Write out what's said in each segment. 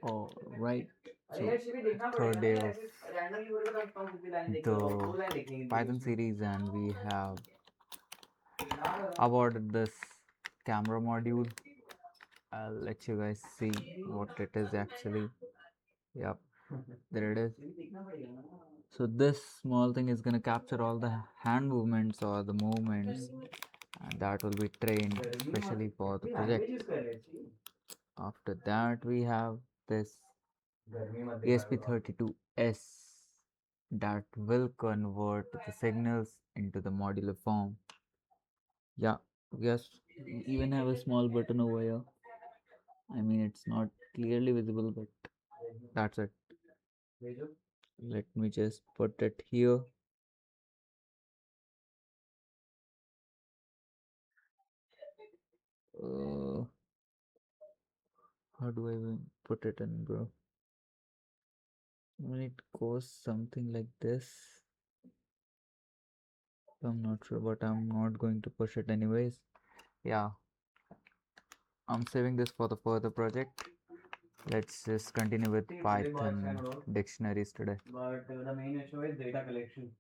All right. So third day of the Python series, and we have awarded this camera module. I'll let you guys see what it is actually. Yep, there it is. So this small thing is gonna capture all the hand movements or the movements, and that will be trained especially for the project. After that, we have this ESP32S that will convert the signals into the modular form. Yeah, yes, we even have a small button over here. I mean, it's not clearly visible, but that's it. Let me just put it here. Uh, how do I even put it in, bro? When it goes something like this, I'm not sure, but I'm not going to push it anyways. Yeah, I'm saving this for the further project. Let's just continue with Python dictionaries today. But the main issue is data collection.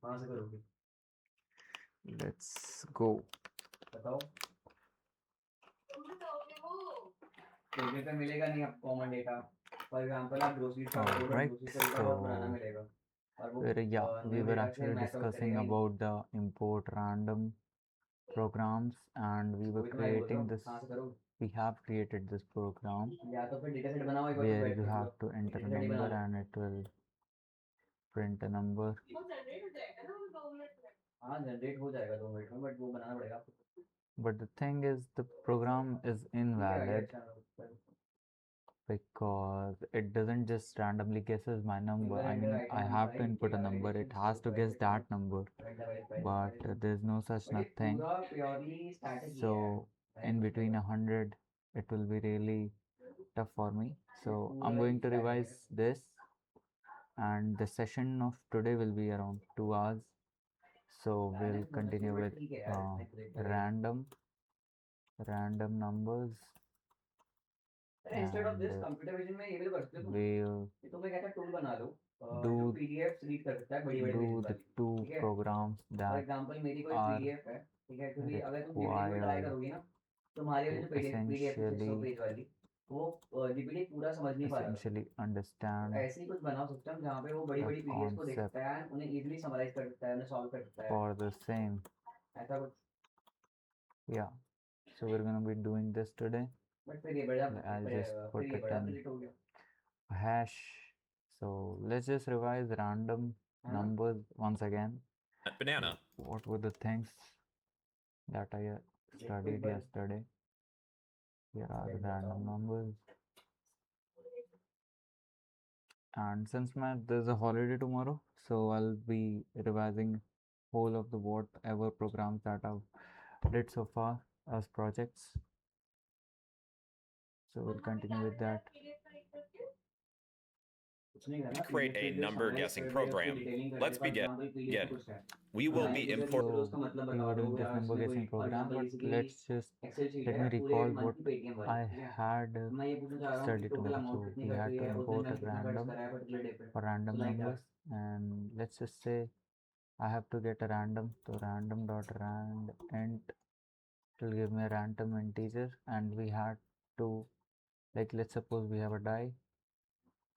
Let's go. Alright, we were actually discussing about the import random programs, and we were creating this. We have created this program where you have to enter a number and it will print a number. But the thing is, the program is invalid because it doesn't just randomly guesses my number. I mean, I have to input a number, it has to guess that number, but there's no such thing. So in between 100, it will be really tough for me. So I'm going to revise this, and the session of today will be around 2 hours. So we'll continue with random numbers, and we'll do the two programs that are required to essentially understand the concept for the same. Yeah, so we're gonna be doing this today. I'll just put it in a hash. So let's just revise random numbers once again. Banana. What were the things that I studied yesterday? Here are the random numbers. And since there's a holiday tomorrow, so I'll be revising whole of the whatever programs that I've did so far as projects. So we'll continue with that. Create a number guessing program. Let's begin. We will be importing. So we were doing this number guessing program, but let me recall what I had studied tomorrow. So we had to import a random for random numbers, and let's just say I have to get a random. So random dot rand int will give me a random integer, and we had to, like, let's suppose we have a die,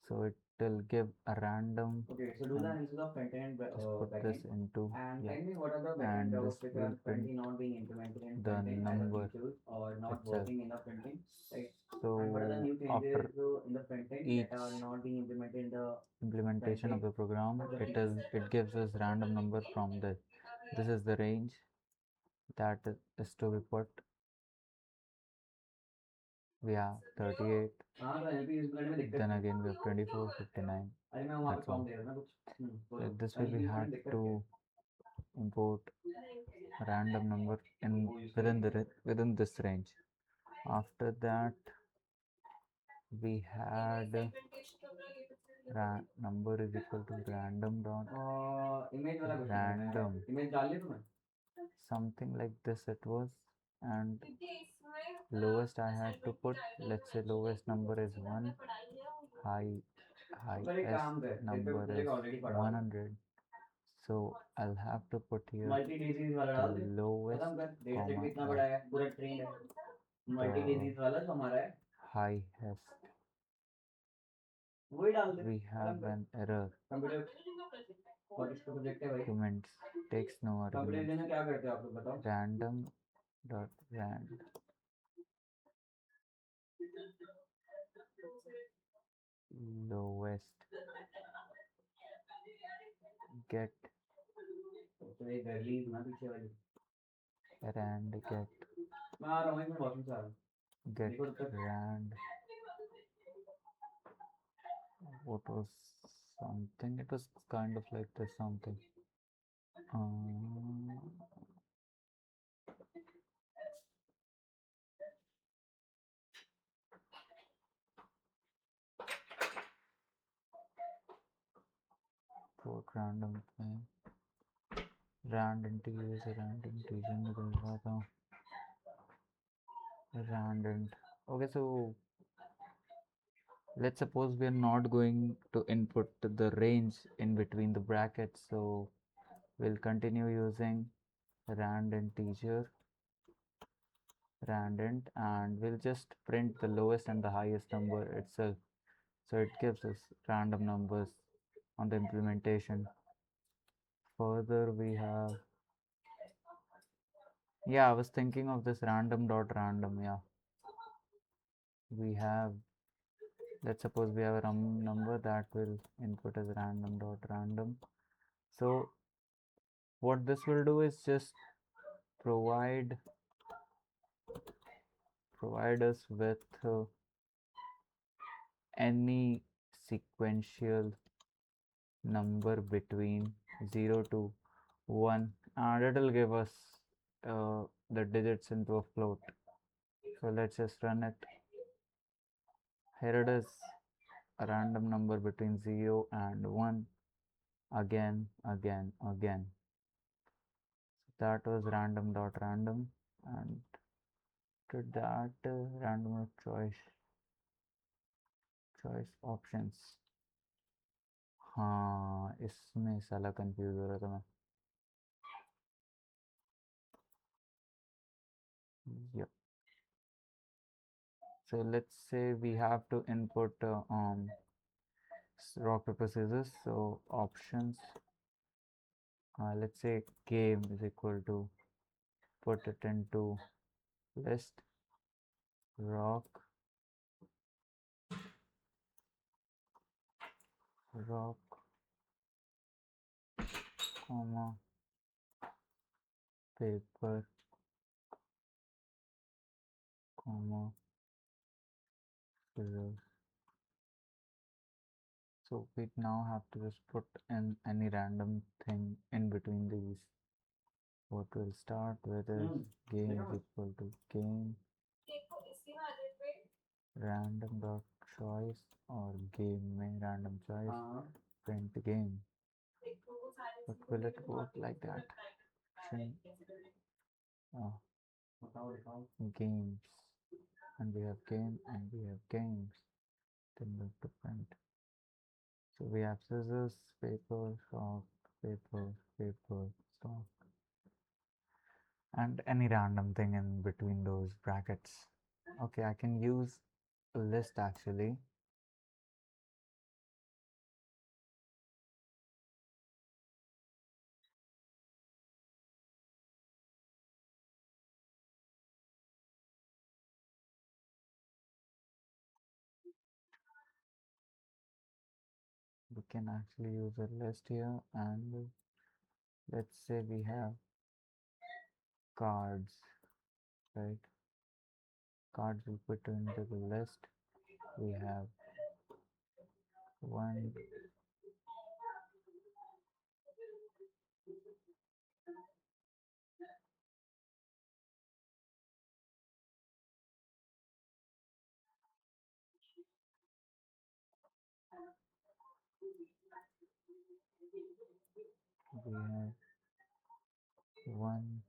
so it will give a random. Okay, so do that instead of content. Just put this into, and tell me what are the and this will print not being implemented in the number or not itself. Working in the printing, right? So after in the each not being implemented in the implementation of the program, it gives us random number from this. This is the range that is to be put. We have 38, then again we have 24, 59. That's all. Like this way we had to import a random number in within this range. After that, we had number is equal to random dot random, something like this it was, and lowest I had to put, let's say lowest number is 1, highest number is 100. So I'll have to put here the lowest comma the highest. We have an error. Arguments takes no arguments. Random dot rand lowest get rand get rand. What was something? It was kind of like this something. Um, put random thing. Rand integer से rand integer निकल रहा था. Rand. Okay, so let's suppose we are not going to input the range in between the brackets, so we'll continue using rand integer randint, and we'll just print the lowest and the highest number itself, so it gives us random numbers on the implementation. Further we have, yeah, I was thinking of this random dot random. Yeah, we have, let's suppose we have a number that will input as random dot random. So what this will do is just provide us with any sequential number between 0 to 1, and it will give us the digits into a float. So let's just run it. Here it is, a random number between 0 and 1, again. So that was random dot random, and to that random choice options. हाँ, इसमें साला confuse हो रहा था मैं. Yep. So let's say we have to input rock paper scissors. So options, let's say game is equal to, put it into list rock comma paper comma scissors. So we now have to just put in any random thing in between these. What we'll start with is game is equal to game random dot choice, or game में random choice print game. But will it work like that? Oh, games, and we have game and we have games. Then we have to print. So we have scissors, paper, rock, paper, stock, and any random thing in between those brackets. Okay, I can use a list actually. We can actually use a list here, and let's say we have cards, right? Cards we put into the list. We have 1, we have 1,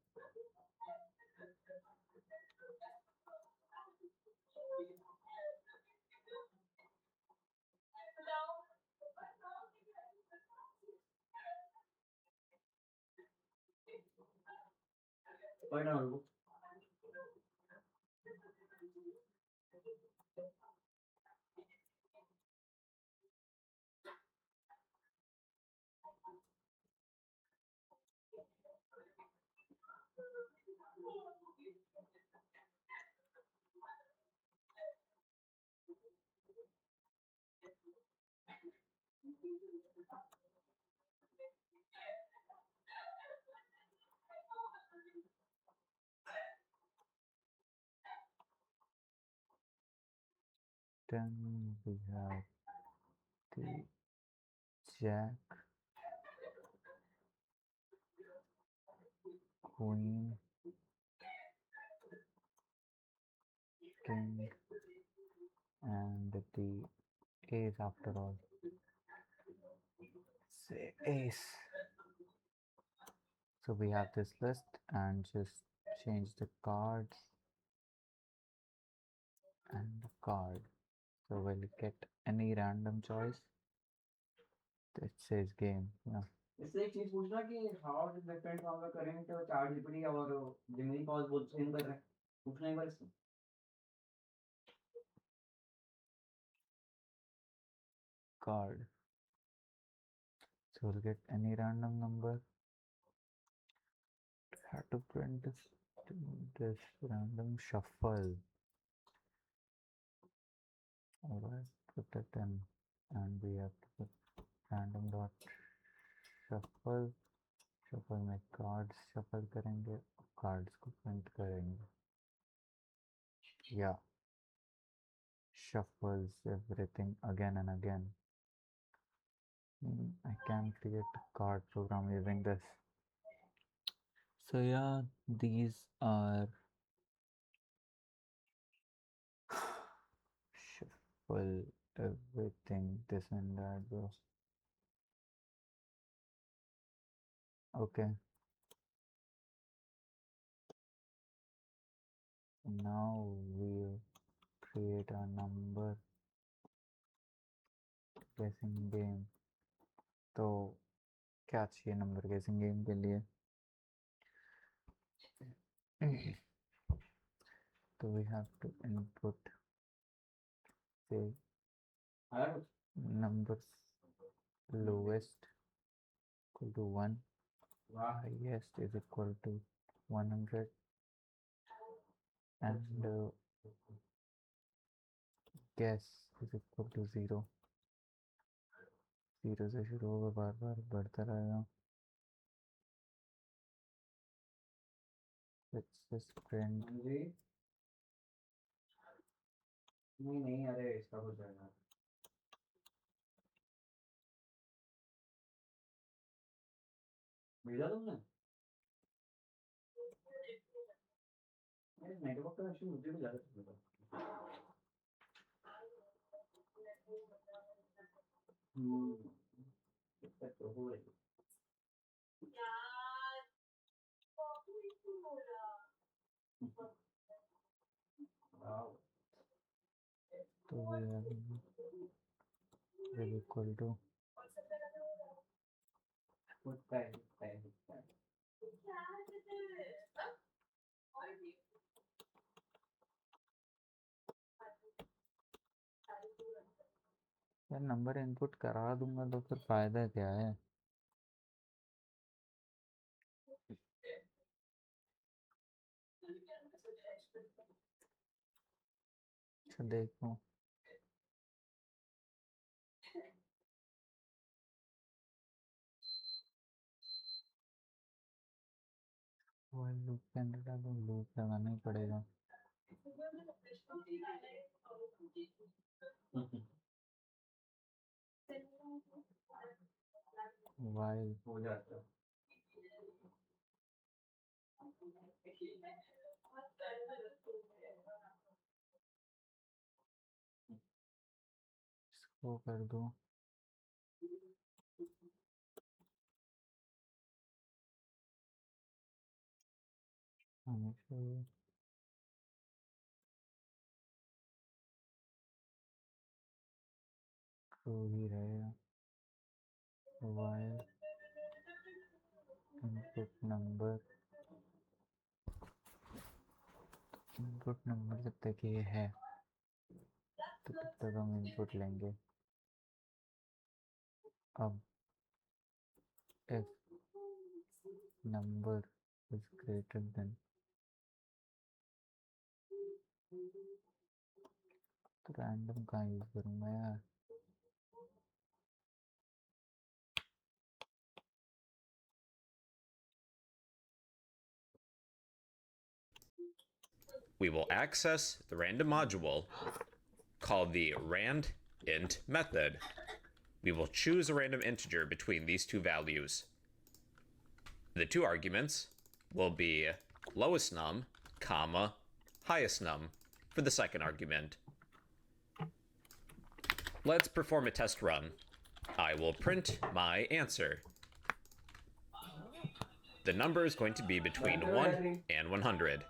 Then we have the Jack, Queen, King, and the Ace after all. Say Ace. So we have this list and just change the cards and the card. So we'll get any random choice that says game. Yeah. इससे एक चीज पूछना कि how different from the current chart GPT और Gemini calls both same कर रहे हैं पूछना एक बार इससे Card. So we'll get any random number. Have to print this random shuffle. Alright, put it in, and we have to put random dot shuffle. Shuffle में cards shuffle करेंगे, cards को print करेंगे. Yeah, shuffles everything again and again. I can create a card program using this. So yeah, these are shuffle everything, this and that, bro. Okay. Now we'll create a number guessing game. तो क्या चाहिए number गेसिंग game के लिए? तो we have to input say numbers lowest equal to 1, highest is equal to 100, and guess is equal to 0. 0 से शुरू होगा, बार बार बढ़ता रहेगा. Let's just print. नहीं अरे इसका कुछ है ना भेजा तुमने नेटवर्क का इशू मुझे भी ज्यादा तो हो गई तो we have is equal to यार नंबर इनपुट करा दूंगा तो फिर फायदा क्या है? अच्छा देखो, while लूप के अंदर डालो, लूप लगाना ही पड़ेगा. while हो जाता इसको कर दो हमेशा ट्रू ही रहेगा. while input number input number जब तक ये है तो तब तक हम इनपुट लेंगे। अब if number is greater than, तो रैंडम कहाँ यूज करूँगा यार। We will access the random module called the randint method. We will choose a random integer between these two values. The two arguments will be lowest num, comma, highest num for the second argument. Let's perform a test run. I will print my answer. The number is going to be between 1 and 100.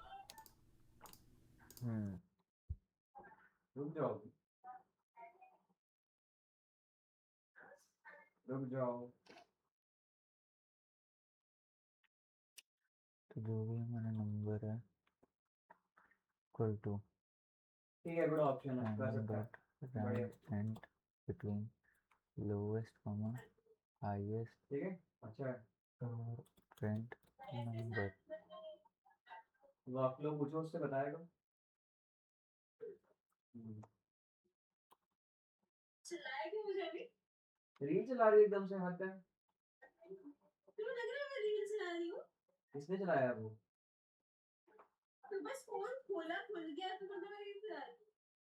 रुक जाओ रुक जाओ। तो जो भी हमारा number है equal to ठीक है, बड़ा ऑप्शन है, कर सकता है। बढ़िया, rand between lowest comma highest ठीक है, अच्छा है। और print number। वो आप लोग पूछो, उससे बताएगा। चिल्लाएगी मुझे अभी? रील चला रही है एकदम से हद तक। तुम्हें लग रहा है मैं रील चला रही हूँ? किसने चलाया वो? तो बस फोन खोला, खुल गया तो मतलब मैं रील चला रही हूँ।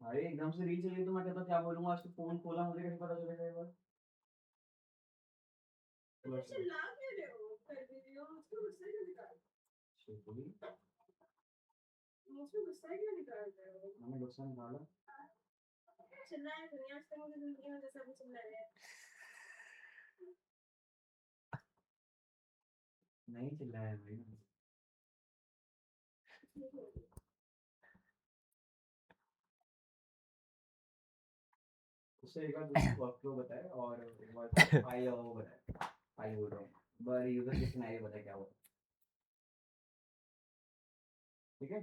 अरे एकदम से रील चली तो मैं कहता क्या बोलूँगा, आज तो फोन खोला, मुझे कैसे पता चलेगा एक बार? तुम चिल्ला क्यों रहे हो? कर भी रही हो, मुझको गुस्सा क्यों निकाल? मुझको गुस्सा क्यों निकाल रहे हो? मैंने गुस्सा निकाला। चिल्लाए तो नहीं, आज तक मुझे जिंदगी में जैसा भी चिल्लाया है। नहीं चिल्लाया भाई। उससे एक बार दूसरी वर्कफ्लो बताए और फाइल वो बताए, फाइल बोल रहा हूँ, बार यूजर के सिनेरियो बताए क्या हुआ। ठीक है,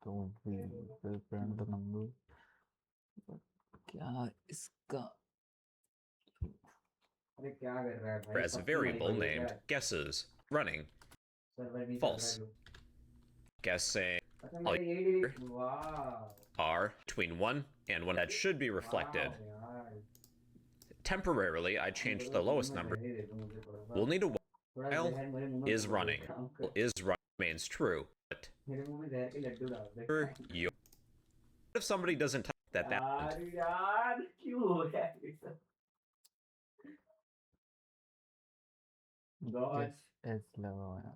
तो we will print the number। क्या इसका अरे क्या कर रहा है भाई? As a variable named guesses running. False. Guessing अच्छा मेरा यही डिलीट, वाह are between 1 and 1 that should be reflected. यार, Temporarily, I changed the lowest number. We'll need a while is running. Is running remains true. But मेरे मुंह में जहर के लड्डू डाल दे। you, if somebody doesn't type that यार क्यों हो रहा है ये सब? गॉड एस लगा हुआ है।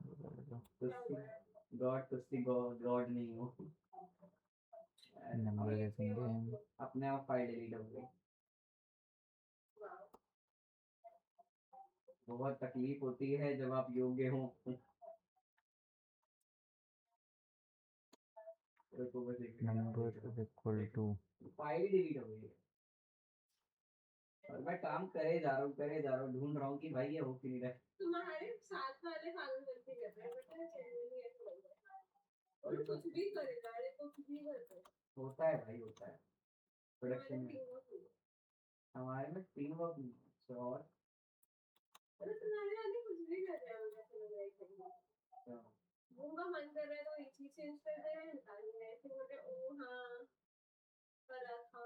गॉड नहीं हो। नंबर गेसिंग गेम अपने आप फाइल डिलीट हो गई। बहुत तकलीफ होती है जब आप योग्य हो। Number is equal to, file delete हो गई है और मैं काम करे जा रहा हूँ ढूंढ रहा हूँ कि भाई ये हो क्यों नहीं रहा है। तुम्हारे साथ वाले फालतू गलती करते हैं, बट मैं चैनल नहीं है तो और कुछ भी करेगा, अरे तो कुछ भी करते हैं। होता है भाई, होता है प्रोडक्शन में। हमारे में टीम वर्क नहीं है और अरे तुम्हारे वाले कुछ भी कर रहे हैं, मतलब लाइक उनका मन कर रहा है तो एक चीज चेंज कर दे रहे हैं, निकाल रहे हैं, फिर बोलते हैं ओ हाँ करा था।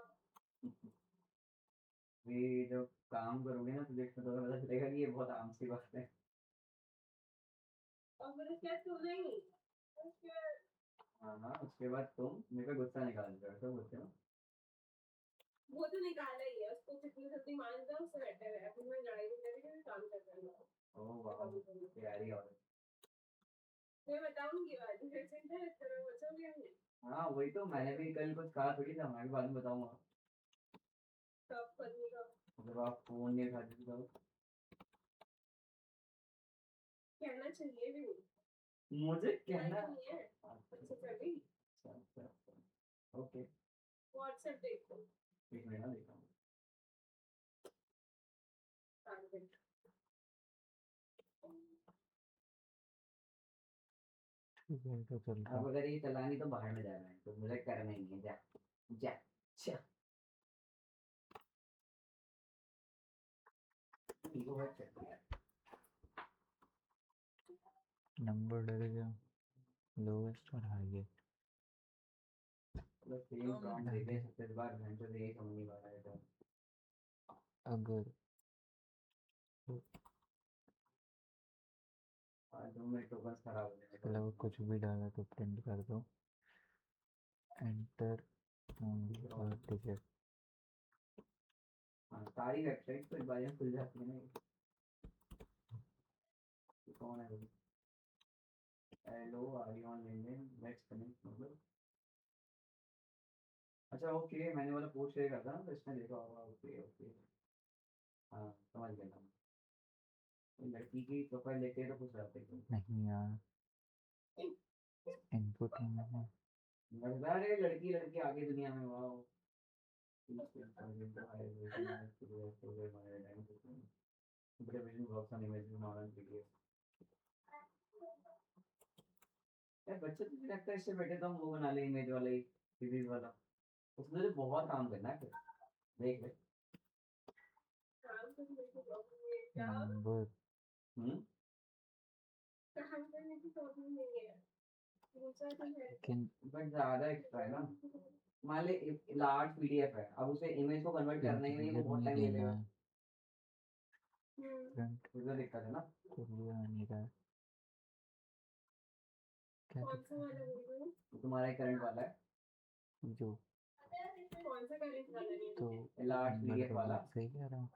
ये जब काम करोगे ना तो देखते तो पता चलेगा कि ये बहुत आम सी बात है। और फिर क्या तुम नहीं हाँ उसके बाद तुम मेरे पे गुस्सा निकाल दो, ऐसा बोलते हो। वो तो निकाला ही है, उसको कितनी जल्दी मान दो उससे बेटर है, फिर मैं लड़ाई नहीं करेगी, काम कर रहा ओह वाह, प्यारी औरत। मैं बताऊंगी बाद में, फिर चिंता है तेरा बचोगे नहीं। हाँ वही तो, मैंने भी कल कुछ कहा थोड़ी था, मैं भी बाद में बताऊंगा। सब करने का जब आप फोन नहीं उठाते तो कहना चाहिए भी नहीं, मुझे कहना नहीं है। अच्छा चली ओके, व्हाट्सएप देखो, एक मिनट ना देखा। यही तो चल रहा अब अगर ये चलानी तो बाहर में जाना है तो मुझे करना ही है। जा जा जा ईगो हर्ट करती है। नंबर डल गया लोएस्ट और हाईएस्ट मतलब सेम प्रॉम्प्ट दे दे 36 बार घंटे से यही समझ नहीं पा रहा है तो अगर और 2 मिनट टोकन खराब हो इसके अलावा जाएगा। कुछ भी डाला तो प्रिंट कर दो एंटर और टिकट हाँ सारी वेबसाइट तो एक बार में खुल जाती है ना ये कौन है भाई hello are you on LinkedIn let's connect मतलब अच्छा ओके मैंने वाला पोस्ट शेयर करता ना तो इसमें देखा होगा ओके ओके हाँ समझ गया था लड़की की प्रोफाइल लेके तो कुछ रहते हैं नहीं यार इनपुट में है मजेदार है लड़की लड़की आगे दुनिया में वाओ यार बच्चे तुझे लगता है इससे बेटे तो हम वो बना ले इमेज वाला ही सीरीज वाला उसमें तो बहुत काम करना है फिर देख ले काम तो मेरे को जॉब में क्या नंबर काम करने की प्रॉब्लम नहीं है दूसरा तो है लेकिन बट ज्यादा एक्स्ट्रा है ना मान ले लार्ज पीडीएफ है अब उसे इमेज को कन्वर्ट करने में वो इंटीरियर बहुत में टाइम ले देना लेगा है फ्रंट फिर तो दिक्कत है ना तो लिया नहीं रहा है क्या कौन सा दिक्कत वाला है बोल तो तुम्हारा करंट वाला है जो कौन सा करंट वाला नहीं तो लार्ज नंबर पीडीएफ का वाला बात सही कह रहा हूँ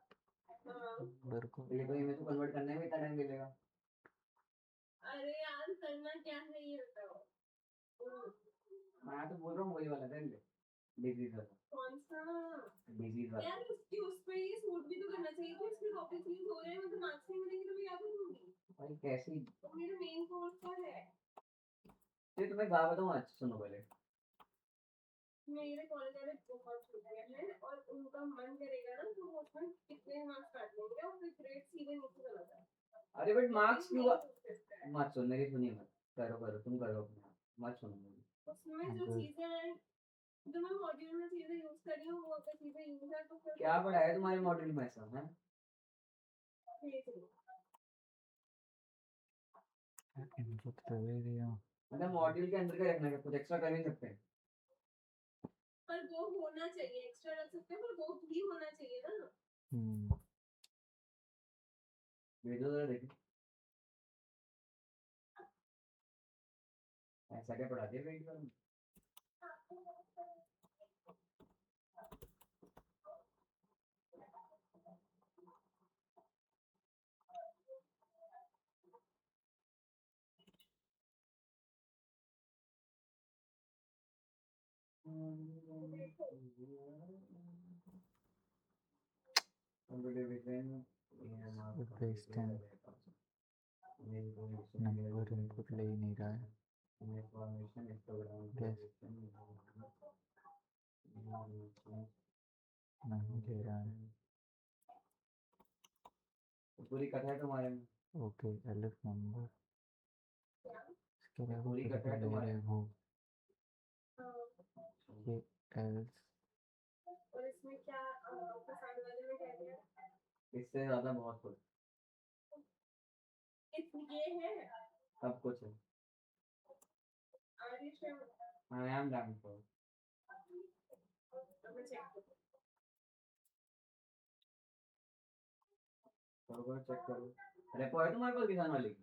हाँ नंबर को तो ये तो इमेज को कन्वर्ट करने में इतना टाइम मिलेगा अरे यार करना क्या है ये बताओ मैं तो बोल रहा हूँ वही वाला कर ले डिजीज वाला कौन सा डिजीज वाला यार उसकी उस पे ये सूट भी तो करना चाहिए कि उसके टॉपिक यूज हो रहे हैं मतलब मार्क्स नहीं मिलेंगे तो मैं क्या करूंगी भाई कैसी तो मेरा मेन कोर्स का है ये तुम्हें गा बताऊँ आज सुनो पहले मेरे कॉलेज वाले बहुत छोटे हैं और उनका मन करेगा ना तो वो उसमें कितने मार्क्स काट लेंगे और फिर ग्रेड सीधे नीचे चला जाए अरे बट मार्क्स क्यों उसमें मत सुन मेरी सुनिए मत करो करो तुम करो अपना मत सुनो मेरी जो अगर चीजें हैं जो मैं मॉड्यूल में चीजें यूज कर रही हूँ वो अगर चीजें यूज है तो फिर क्या पढ़ाया तुम्हारे मॉड्यूल में ऐसा है भेज दो इनपुट तो दे दिया मतलब मॉड्यूल के अंदर का रखना है कुछ एक्स्ट्रा कर नहीं सकते पर वो होना चाहिए एक्स्ट्रा रख सकते हैं पर वो भी होना चाहिए ना भेजो जरा देखो ऐसा क्या पढ़ाते हैं वीडियो में computer vision waste time number input ले ही नहीं रहा है इंफॉर्मेशन हिस्टोग्राम गैस नहीं ले रहा है पूरी कथा है तुम्हारे में ओके एलिफ नंबर इसके अलावा पूरी कुछ कथा भी है ले तुम्हारे रहे में हो ये एल्स और इसमें क्या किसान वाले में क्या क्या इससे ज्यादा बहुत कुछ ये है सब कुछ है are you sure I am done for मैं चेक करो चेक करो रेपो है तुम्हारे पास किसान वाले की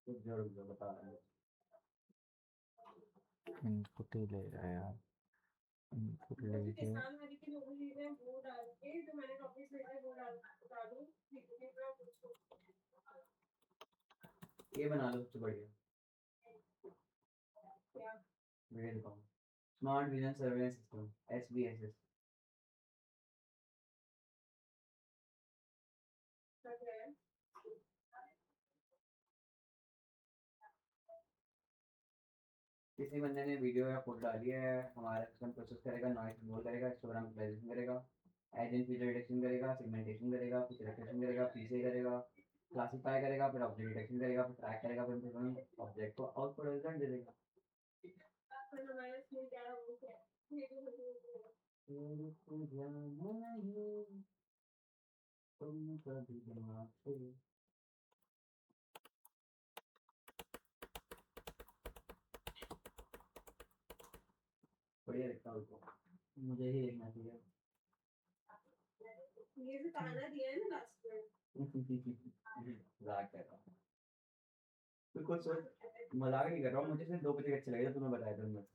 कुछ जरूर बता रहा हूँ इनपुट ही ले रहा है यार इनपुट ले के किसान वाली की जो भी चीजें हैं वो डाल के जो मैंने टॉपिक्स भेजे हैं वो डालूं ठीक है मैं उसको ये बना लो सबसे बढ़िया क्या वीडियो दिखाओ smart vision surveillance system SVSS लग रहा है किसी बंदे ने वीडियो या फोटो डाली है, हमारा सिस्टम प्रोसेस करेगा, नॉइस रिमूव करेगा, हिस्टोग्राम प्रेजेंट करेगा, एज इन फीचर डिटेक्शन करेगा, सेगमेंटेशन करेगा, फिर रिफ्लेक्शन करेगा, पीछे करेगा, क्लासिफाई करेगा, फिर ऑब्जेक्ट डिटेक्शन करेगा, फिर ट्रैक करेगा, फिर ऑब्जेक्ट को आउटपुट रिजल्ट दे देगा। पर हमारा इसमें क्या है वो क्या है ये जो मुझे तुम कभी दिमाग से बढ़िया लगता है उसको, मुझे ही देखना चाहिए। ये जो ताना दिया है ना लास्ट में मजाक कर रहा हूँ, बिल्कुल सोच, मजाक नहीं कर रहा हूँ, मुझे सिर्फ दो बजे अच्छे लगे थे, तुम्हें बताया था मैं।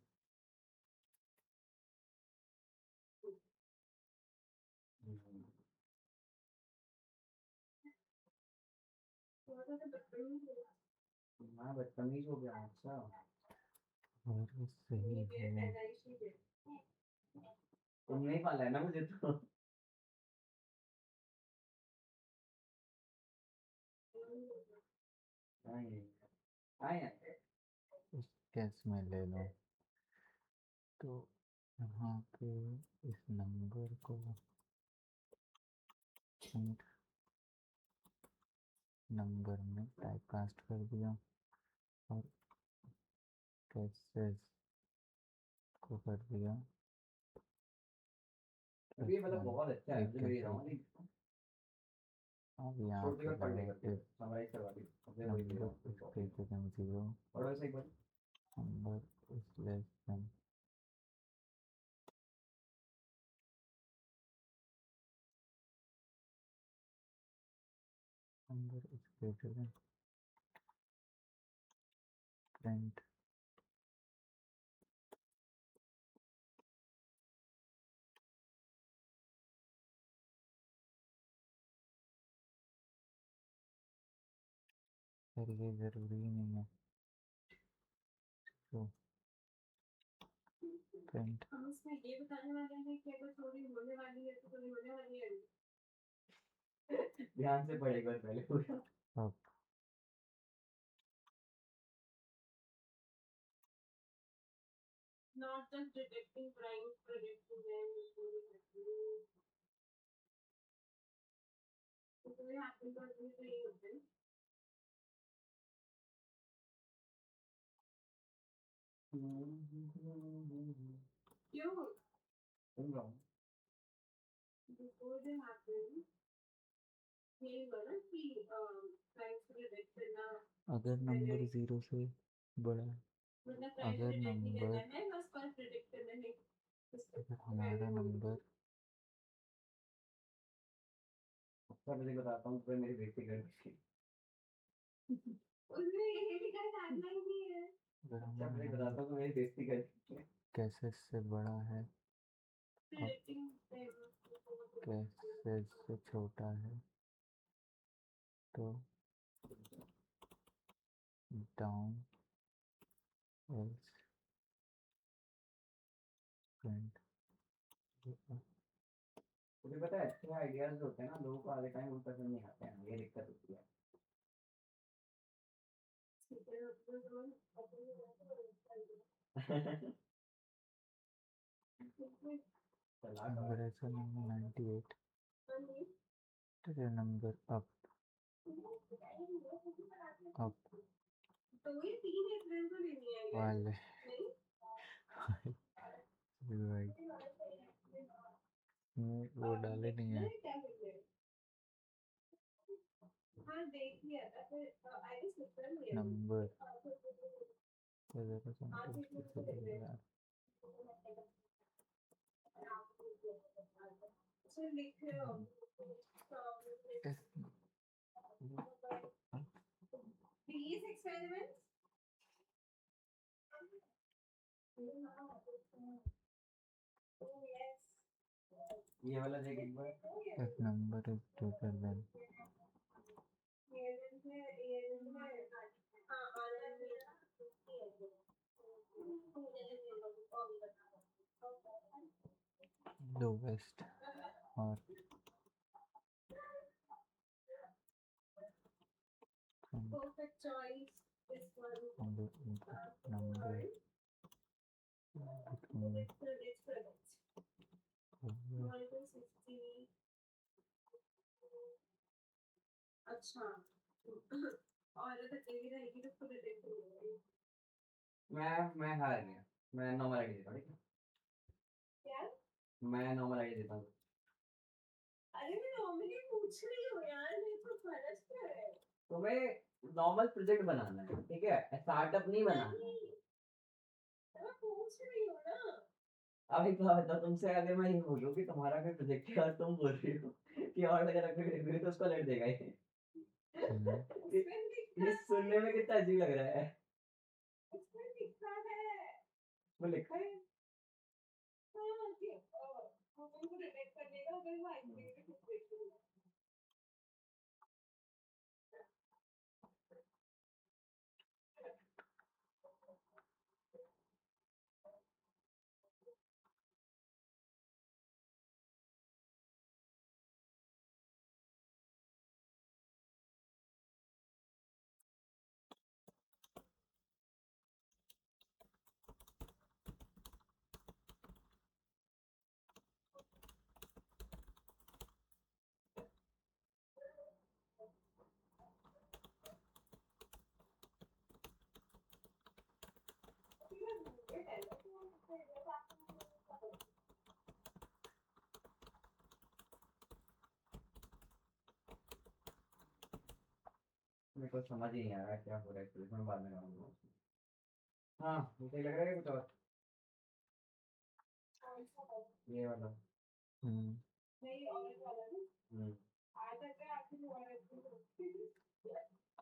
थोड़ा सा तो बदतमीज है हाँ बदतमीज हो गया। अच्छा और वो सही ये है। पैदाइशी है तुमने ही पाला है ना मुझे तो। हाँ ये हाँ यार, इस केस में ले लो तो यहाँ पे इस नंबर को नंबर में टाइपकास्ट कर दिया और कैसेस को कर दिया। ये मतलब बहुत अच्छा है, मुझे मिल रहा हूँ। अब यहाँ छोटी पे और पढ़ लगा लेगा, if समराइज करवा दी, अपने वही दे रहा number is हूँ। greater than 0, और वैसे एक बार number is less than number is greater than print पर ये जरूरी नहीं है तो print हम इसमें ये बताने वाले हैं कि अगर थोड़ी होने वाली है तो थोड़ी होने वाली है ध्यान से पढ़ेगा पहले पूरा। अब not just detecting crimes predicting them तो ये happen करने से ही होते हैं क्यों सुन रहा हूँ। before they happen ये बोला कि crimes predict करना अगर नंबर 0 से बड़ा है, मतलब crime अगर predict नहीं नंबर करना है बस पर predict करना है अगर हमारा नंबर अच्छा मुझे बताता हूँ, तुम्हें मेरी बेइज्जती कर दी। उसमें ये भी कोई टैगलाइन नहीं है अगर अच्छा हमारा मुझे नंबर बताता हूँ, मेरी बेइज्जती कर दी। कैसेस से बड़ा है predicting कैसेस से छोटा है तो down else print मुझे पता है, अच्छे आइडियाज होते हैं ना, लोगों को आधे टाइम उनका पसंद नहीं आते हैं, ये दिक्कत होती है। चला number ऐसा नहीं 98 तेरे नंबर up तो ये 3 अप्रैल को लेनी है वाले नहीं right वो डाले नहीं है हाँ देख लिया था फिर आई गेस निकल लिया नंबर so लिख रहे हो these experiments oh yes ये वाला देख एक बार। if number is greater than हाँ आनंद lowest or perfect choice is one on the input number between over अच्छा औरत अकेली रहेगी तो खुद डिटेक्ट हो जाएगी मैं हार गया। मैं नॉर्मल आईडी देता हूँ, ठीक है? क्या मैं नॉर्मल आईडी देता हूँ। अरे मैं नॉर्मली पूछ रही हूँ यार मेरे को फर्क क्या है तुम्हें नॉर्मल प्रोजेक्ट बनाना है, ठीक है? स्टार्टअप नहीं बनाना है। नहीं मैं पूछ रही हूँ ना अभी क्या होता तुमसे, अगर मैं ये बोलूँ कि तुम्हारा कोई प्रोजेक्ट है और तुम बोल रही हो कि और अगर रखोगे तो उसको लेट देगा ये। उसमें लिखा ये सुनने में कितना अजीब लग रहा है। उसमें लिखा है वो लिखा है। हाँ कि वुमन को डिटेक्ट करने का अगर वो आइसोलेटेड सिचुएशन है मेरे को समझ ही नहीं आ रहा क्या हो रहा है, इसलिए मैं बाद में कहूँगा। हाँ, मुझे लग रहा है कुछ और। ये वाला। नहीं औरत वाला ना आ जाता है आपकी औरत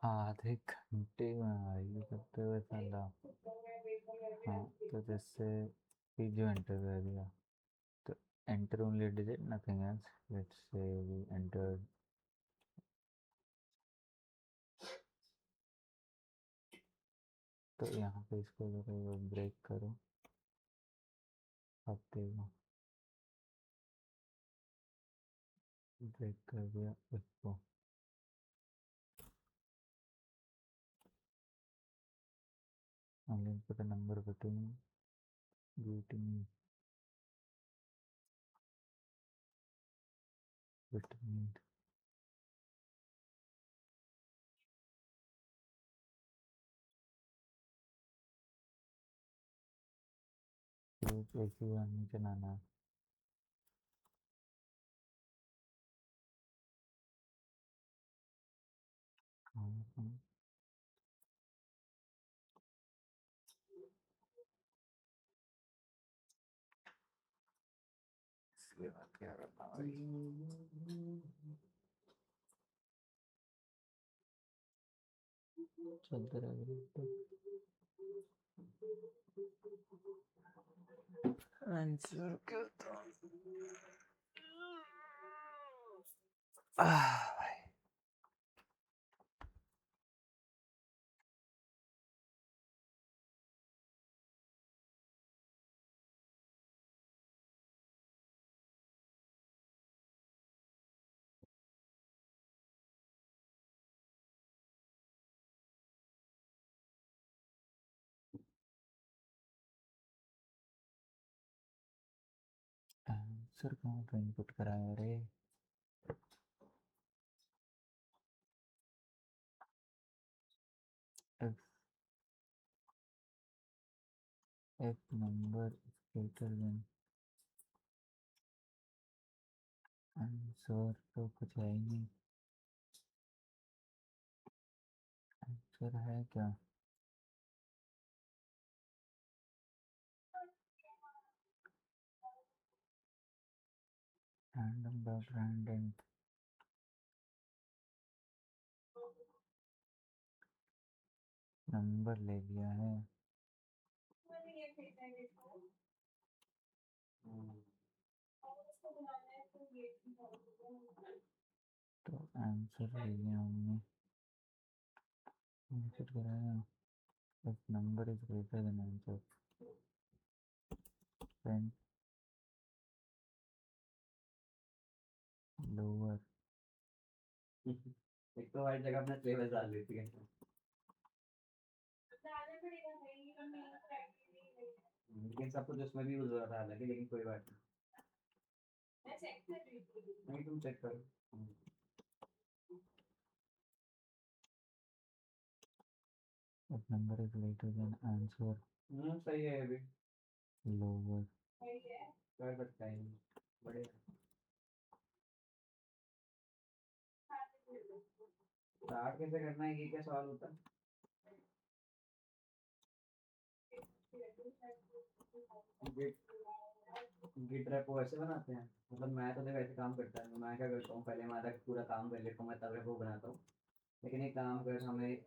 आधे घंटे में आएगी करते हुए साला। हाँ तो जैसे कि जो एंटर कर दिया तो enter only digit nothing else. Let's say we entered तो यहाँ पे इसको जरा ब्रेक करो, अब देखो ब्रेक कर दिया इसको। only put a number between between between एक ही बार नीचे लाना है। हाँ, इसके बाद क्या करना भाई? चलते रह आंसर करता भाई। आंसर कहाँ पे इनपुट कराया रे? if if number is greater than answer तो कुछ है ही नहीं। आंसर है क्या? रैंडम डॉट रैंडम नंबर ले लिया है मैंने ये फेंका है इसको और उसको बनाना है तो ये तो आंसर ले लिया हमने। इनपुट कराया if number is greater than answer print lower। एक तो हर जगह अपना फ्लेवर डाल देती है। डालना पड़ेगा नहीं हम नहीं क्राइटेरिया नहीं लेकिन सब कुछ उसमें भी यूज हो रहा था हालांकि, लेकिन कोई बात नहीं। मैं चेक कर रही थी। नहीं तुम चेक करो। If number is greater than answer सही है अभी, lower. सही है। कर सकता है बढ़िया। स्टार्ट कैसे करना है, ये क्या सवाल होता है? गिट रेपो ऐसे बनाते हैं? मतलब मैं तो देखो ऐसे काम करता है, मैं क्या करता हूँ, पहले मैं आधा पूरा काम कर लेता हूँ, मैं तब रेपो बनाता हूँ। लेकिन एक काम कर, हमें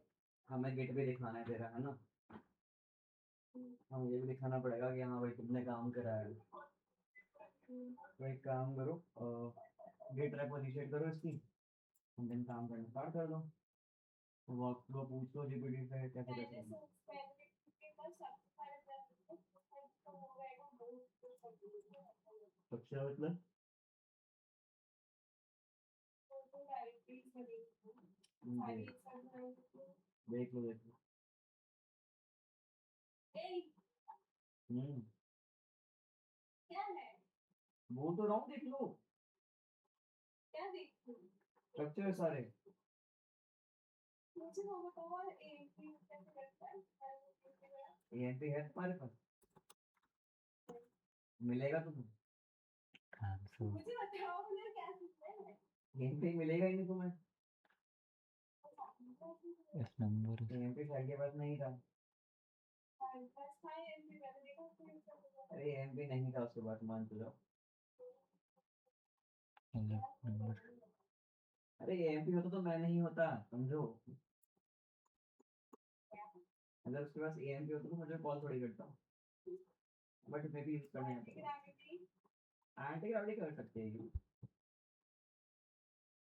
हमें गिट भी दिखाना है तेरा, है ना? हमें ये भी दिखाना पड़ेगा कि हाँ भाई तुमने काम करा है। तो एक काम करो, गिट रेपो इनिशिएट करो इसकी, हम दिन काम करना स्टार्ट कर दो। वर्क फ्लो पूछ लो जीपीटी से कैसे कैसे मैंने करना है। सोच पहले के बस सबसे पहले तो हो रहेगा सबसे मतलब तो डायरेक्टली करेंगे देख सारी सब देख लो देख लो। ए हम्म, क्या है, बोल तो रहा हूँ, देख लो क्या देखूं? स्ट्रक्चर सारे। मुझे वो बताओ और एक भी कैसे करता है? एएमपी है तुम्हारे पास? मिलेगा तुम्हें? Answer. मुझे बताओ मुझे क्या सीखना है? एएमपी मिलेगा ही नहीं तुम्हें। If number is एएमपी शायद के पास नहीं था। बस था एमपी मैंने देखा फिर अरे एएमपी नहीं था उसके बाद, मान तो जाओ। left number. अरे एएमपी होता तो मैं नहीं होता, समझो। अगर उसके पास एएमपी होता तो मुझे कॉल थोड़ी करता, बट मैं भी यूज करने आता है। एंटी ग्रेविटी कर सकते हैं।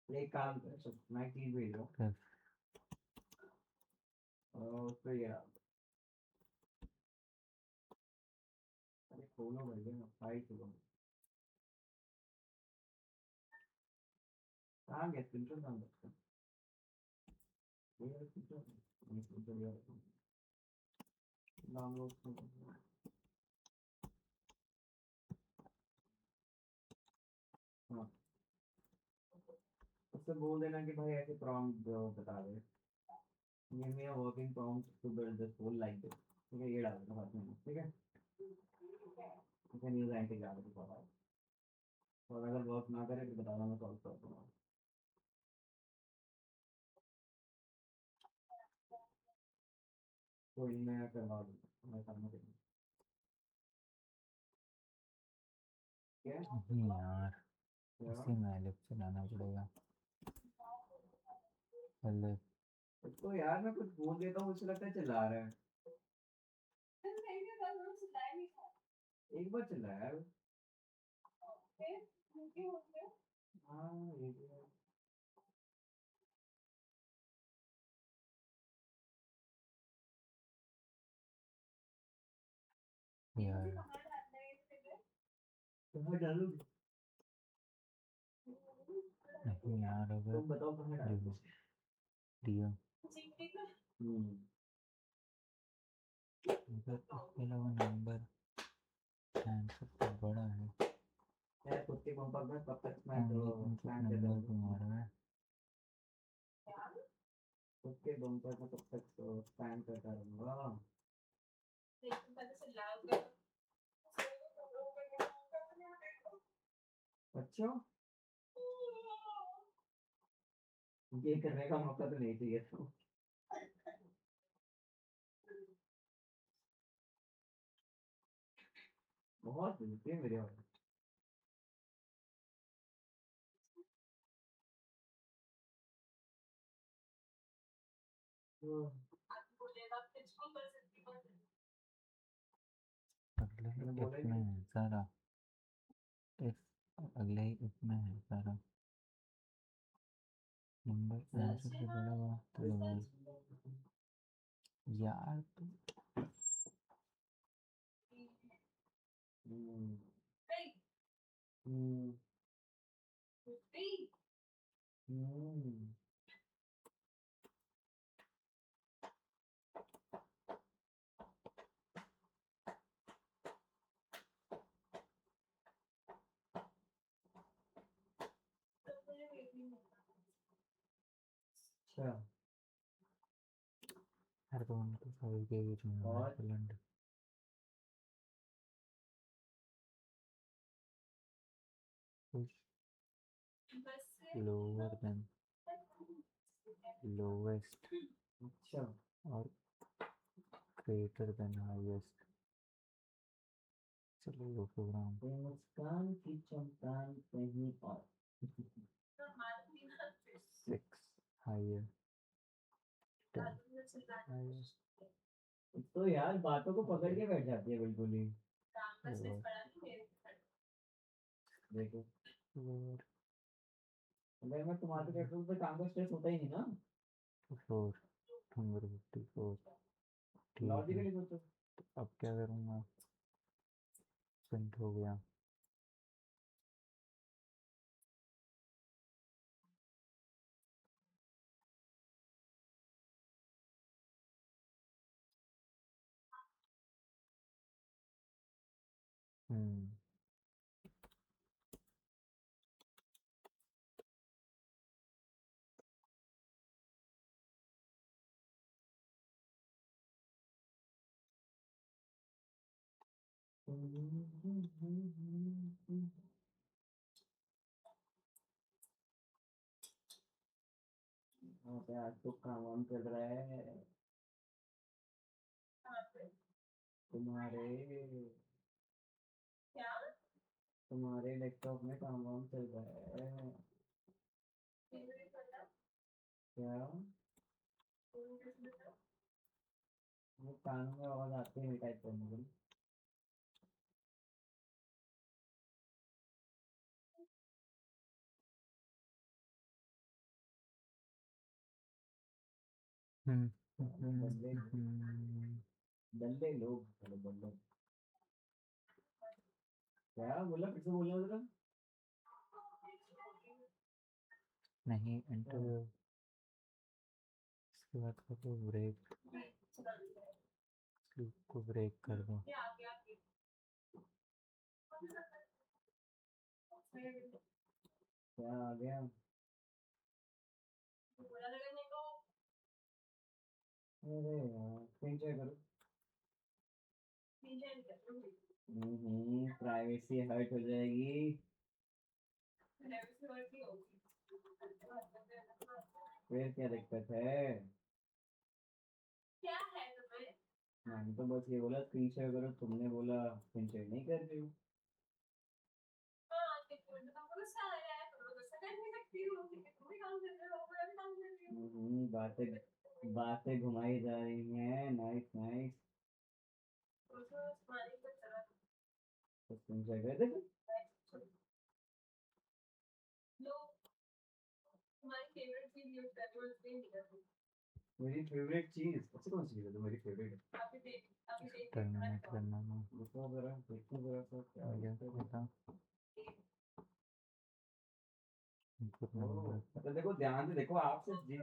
एक काम कर, सब मैं चीज भेज रहा हूँ If और फिर यार, अरे खोलो भैया ना, फाइल खोलो। कहाँ गया प्रिंटर, कहाँ गया? ये वाला printer? नहीं, printer ये वाला। डाउनलोड करो। हाँ, उससे बोल देना कि भाई ऐसे प्रॉम्प्ट बता दे, give me a working prompt to build this whole like this. ठीक है, ये डाल देना बाद में, ठीक है? you can use anti gravity for that. और अगर वर्क ना करे तो बता दो, मैं सॉल्व कर दूंगा। कोई मैं करवा दूंगा, मैं करना चाहिए। क्या नहीं यार, क्या इसी में elif चलाना पड़ेगा पहले। तो यार मैं कुछ बोल देता हूँ, मुझे लगता है चिल्ला रहा है। फिर मैं भी बस वो सुनाया नहीं था एक बार चिल्लाया यार। फिर मुझे हो गया हाँ ये भी है। मुझे यार कहाँ डालना है फिर कहाँ डालूंगी? नहीं यार, अगर तुम बताओ कहाँ डालूंगी? दिया जीपी का अगर इसके अलावा नंबर आंसर से बड़ा है यार खुद के पंपर में कब तक मैं और तो लेकिन कुछ स्टैंड करता नंबर रहूंगा। तुम्हारा है खुद के बम्पर में कब तक स्टैंड करता रहूंगा। लेकिन पता चला होगा अच्छा, ये करने का मौका तो नहीं चाहिए तो। बहुत मिलती है मेरे वाले। बोलेगा कुछ नहीं कर सकती अगले ही मैंने if बोला ही में नहीं। है सारा। if अगले ही if में है सारा। नंबर आंसर से बड़ा हुआ तो lower। यार तुम हम्म, नहीं हम्म, नहीं हम्म। अच्छा अरे तो हम तो सभी के बीच में है और सिलेंडर कुछ बस से लोअर देन लोवेस्ट अच्छा और ग्रेटर देन हाईएस्ट। चलो वो प्रोग्राम ये मुस्कान की चमकान कहीं और मारती ना फिर 6 हायर 10 बाथरूम में चिल्लाना हायर तो यार बातों को पकड़ के बैठ जाती है बिल्कुल ही। काम का स्ट्रेस पड़ा नहीं मेरे ऊपर। देखो लोअर अगर मैं तुम्हारे पेट्रोल पे काम का स्ट्रेस होता ही नहीं ना। 4 नंबर 54 ठीक है। लॉजिकली सोचो। अब क्या करूँगा प्रिंट हो गया। हम्म हाँ पे आज तो काम वाम चल रहा है कहाँ पे तुम्हारे क्या तुम्हारे लैपटॉप में काम वाम चल रहा है फेवरेट वाला क्या। फेवरेट वाला वो कानों में आवाज आती है टाइप करने को। हम्म बंदे बंदे लोग चलो बंदे क्या बोला फिर से बोलना जरा। नहीं इंटरव्यू इसके बाद का तो ब्रेक स्लीप को ब्रेक कर दो। ये आ गया क्या आ गया। बुरा लगने को अरे यार स्क्रीन शेयर करो। डिजाइन कर दूंगी प्राइवेसी हर्ट हो जाएगी। प्राइवेसी वर्क ही होगी फिर क्या दिक्कत है। क्या है तुम्हें मैंने तो बस ये बोला स्क्रीन शेयर करो तुमने बोला स्क्रीन शेयर नहीं कर रही हो। हाँ देखो तो तुमको गुस्सा आ रहा है तुम गुस्सा करने लगती हो कि तुम भी काम कर रहे हो मैं भी काम कर रही हूँ बातें बातें घुमाई जा रही हैं नाइस नाइस। उसमें तुम्हारी कुछ जरूरत तो स्क्रीन शेयर कर देखो। नहीं लो तुम्हारी फेवरेट चीज यूज कर रही हो इसलिए नहीं कर रही मेरी फेवरेट चीज ऐसी कौन सी चीज है जो मेरी फेवरेट है। अभी देख टर्मिनेट करना ना देखो जरा सा क्या हो गया है। खत्म। इनपुट ओ, नंबर मतलब देखो ध्यान से देखो आप सिर्फ जी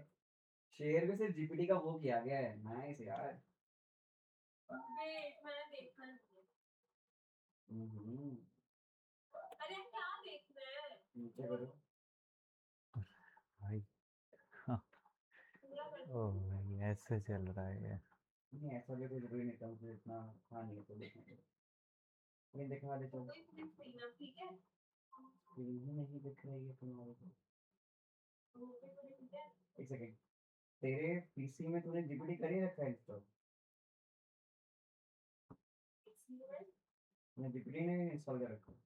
शेयर में सिर्फ जीपीटी का वो किया गया है नाइस यार। वेट मैंने देखना नहीं है हम्म अरे क्या देखना है नीचे करो। भाई। हाँ, पूरा कर ओ भाई ऐसे चल रहा है ये। नहीं ऐसा भी कोई जरूरी नहीं था मुझे इतना हाँ नहीं तो देखने के ये दिखा देता हूँ। कोई प्रिंट नहीं ना ठीक है स्क्रीन ही नहीं दिख रही है तुम्हारे को। मूवी को ठीक है एक सेकंड तेरे पीसी में तूने जीपीटी कर ही रखा है इंस्टॉल। इसलिए मैं जीपीटी ने इंस्टॉल कर रखा है।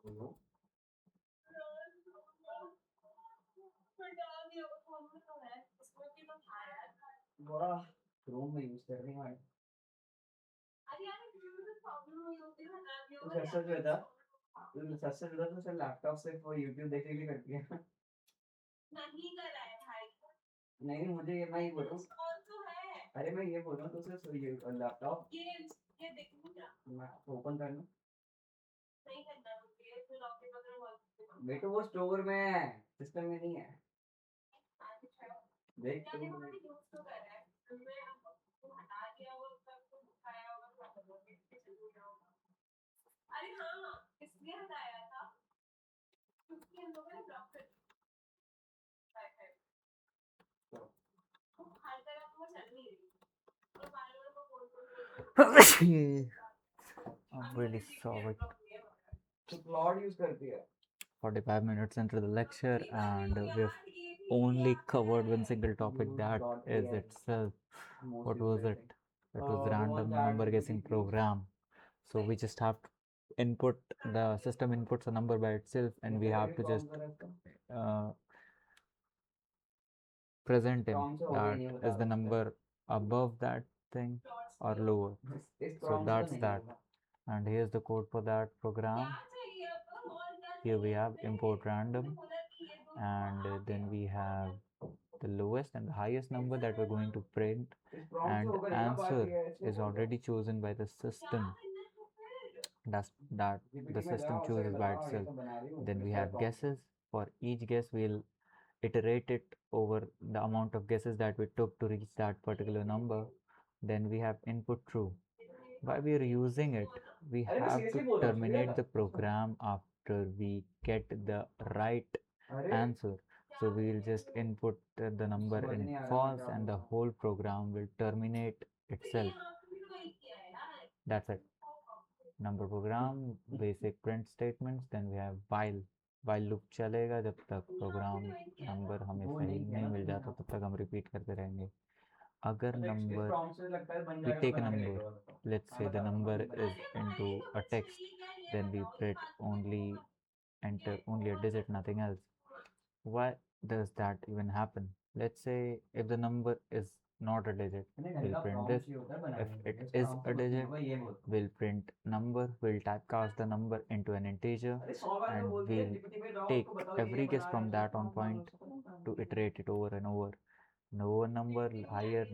बोलो हटा दिया वो फोन में तो है इसमें भी तो था यार वाह क्रोम में यूज कर रही हूँ मैं। अरे यार वीडियो में प्रॉब्लम हुई होती है हटा दिया तो होगा सच सच बता सच सच बता तो सर लैपटॉप से वो यूट्यूब देखने के लिए करती है। नहीं करा है भाई नहीं मुझे मैं ये बोल रहा हूँ। इंस्टॉल तो है अरे मैं ये बोल रहा हूँ तो सिर्फ लैपटॉप ये देखूं क्या मैं ओपन करना। नहीं करना मुझे तो लॉक वगैरह बहुत बेटो वो स्टोर में है सिस्टम में नहीं है। देख यार तू देखो मैंने यूज तो करा है मैं आपको हटा दिया होगा तब तो दिखाया होगा तो चल गया होगा अरे हाँ, इसलिए हटाया था क्योंकि हम लोगों ने ब्लॉक कर दिया है। तो हर तरह वो चल नहीं रही, तो बार-बार वो बोल I'm अभी really मैंने देख लिया sorry. ब्लॉक किया है। तो क्लाउड यूज करती है 45 minutes into the lecture, and we've only covered one single topic, that is itself. What was it? It was random number guessing program. So we just have to input, the system inputs a number by itself, and we have to just present him that is the number above that thing or lower. So that's that. And here's the code for that program. Here we have import random, and then we have the lowest and the highest number that we're going to print, and answer is already chosen by the system. That the system chooses by itself. Then we have guesses. For each guess we'll iterate it over the amount of guesses that we took to reach that particular number. Then we have input true. Why we are using it? We have to terminate the program after we get the right answer. So we'll just input the number in false, and the whole program will terminate itself. That's it. Number program, basic print statements. Then we have while loop चलेगा जब तक programme number हमें सही नहीं मिल जाता तब तक हम रिपीट करते रहेंगे. अगर number, we take a number, let's say the number is into a text, then we print enter only a digit, nothing else. Why does that even happen? Let's say if the number is not a digit, we'll print this. If it is a digit, we'll print number. We'll typecast the number into an integer, and we'll take every guess from that on point to iterate it over and over. Lower number, higher,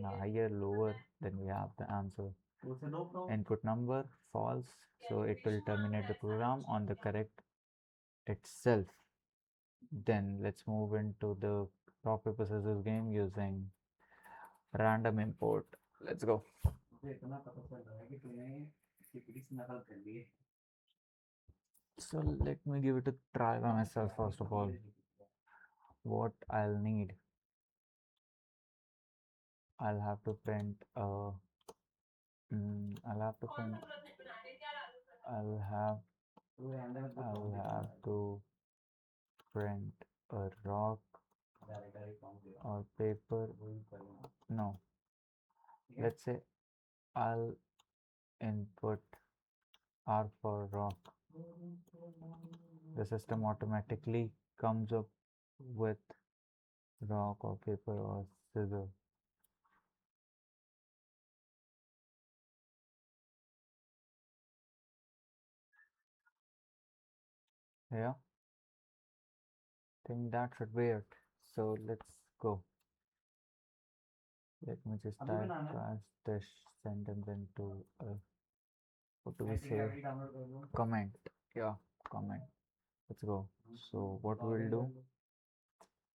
lower, then we have the answer. Input number false, so it will terminate the program on the correct itself. Then let's move into the rock paper scissors game using random import. Let's go. So let me give it a try by myself first of all. What I'll need, I'll have to print I'll have to print I'll have to print a rock or paper. No, let's say I'll input R for rock. The system automatically comes up with rock or paper or scissor. Yeah, think that should be it. So let's go. Let me just type this sentence into what do we say? Comment. Yeah, comment. Let's go. So what we'll do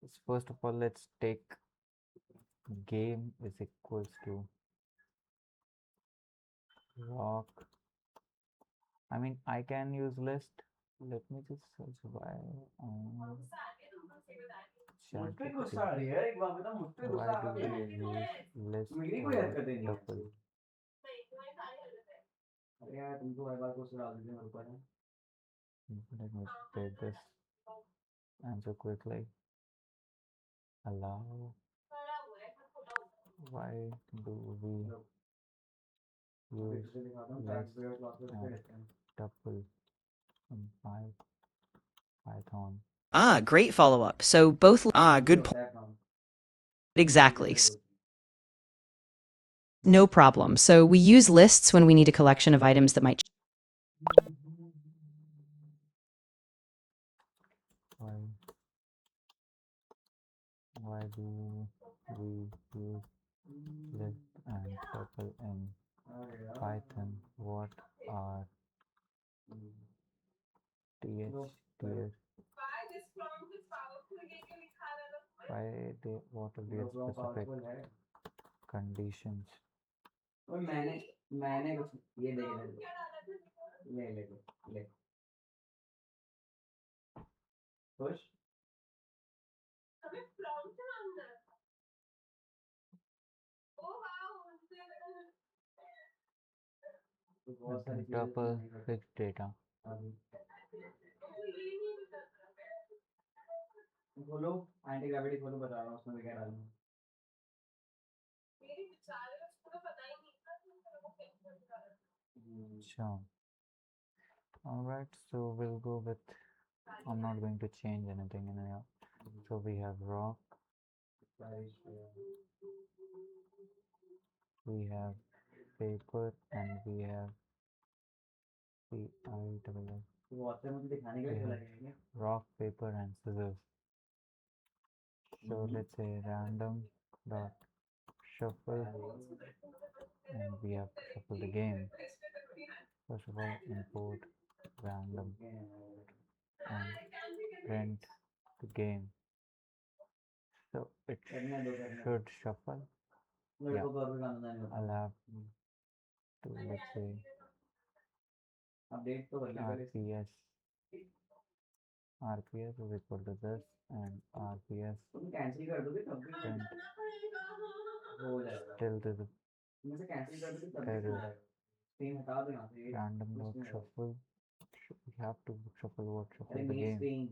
is, first of all, let's take game is equals to rock. I mean, I can use list. Let me just search why ChatGPT. Why do we use list over tuple? Let me take this answer quickly. Allow. Why do we use list and tuple in Python? Ah, great follow-up. So both good point. Exactly. No problem. So we use lists when we need a collection of items that might Why do we use list and tuple in Python? What are th why they what are their specific conditions? ले ले ले ले खुश हमें prompt से मांगना है। ओ हाँ उनसे तो बहुत सारी चीजें tuple नहीं करता fixed data. अभी ये नहीं करता। खोलो एंटी ग्रेविटी खोलो बता रहा हूँ उसमें भी क्या डालना है। मेरे विचार है उसको तो पता ही नहीं था कि मेरे को कैसे बता रहा है। Sure. Alright, so we'll go with, I'm not going to change anything in here. So we have rock, we have paper, and we have PIWS. तो WhatsApp मुझे दिखाने का We भी have लगेगा क्या? rock, paper, and scissors. So let's say random dot shuffle, and we have to shuffle the game. First of all, import random and print the game. So it करने दो should shuffle. मेरे Yeah. को और भी गाना नहीं होता I'll have to, let's say, update तो कर ले पहले RPS. RPS is equal to this, and RPS तुम कैंसिल कर दोगे तब भी print हो जाएगा till to the तुम इसे कैंसिल कर दोगे तब भी हो error. जाएगा स्क्रीन हटा दो यहाँ से ये Random कुछ dot नहीं होगा। shuffle. We have to shuffle what? अरे Shuffle the मेरी game. Screen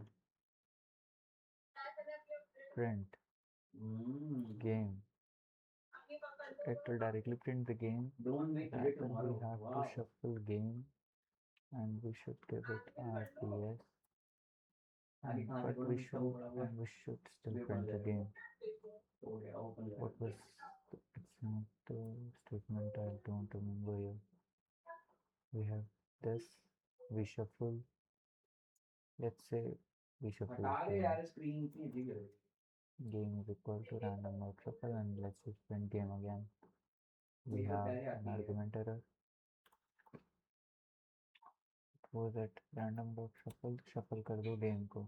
Print game. It will directly print the game. Don't make That it then we tomorrow have to wow shuffle game, and we should give it RPS. आगे कहाँ से But करूँ we जिसका should, वो बड़ा हुआ and we should still ये बन print the जाएगा game. हो गया open What was? It's not the statement. I don't remember here. We have this. We shuffle. Let's say we shuffle हटा दे game. यार स्क्रीन इतनी अजीब है Game is equal to random dot shuffle, and let's just print game again. We ये तो have पहले an आती है argument error. Suppose that random dot shuffle shuffle कर दो game को.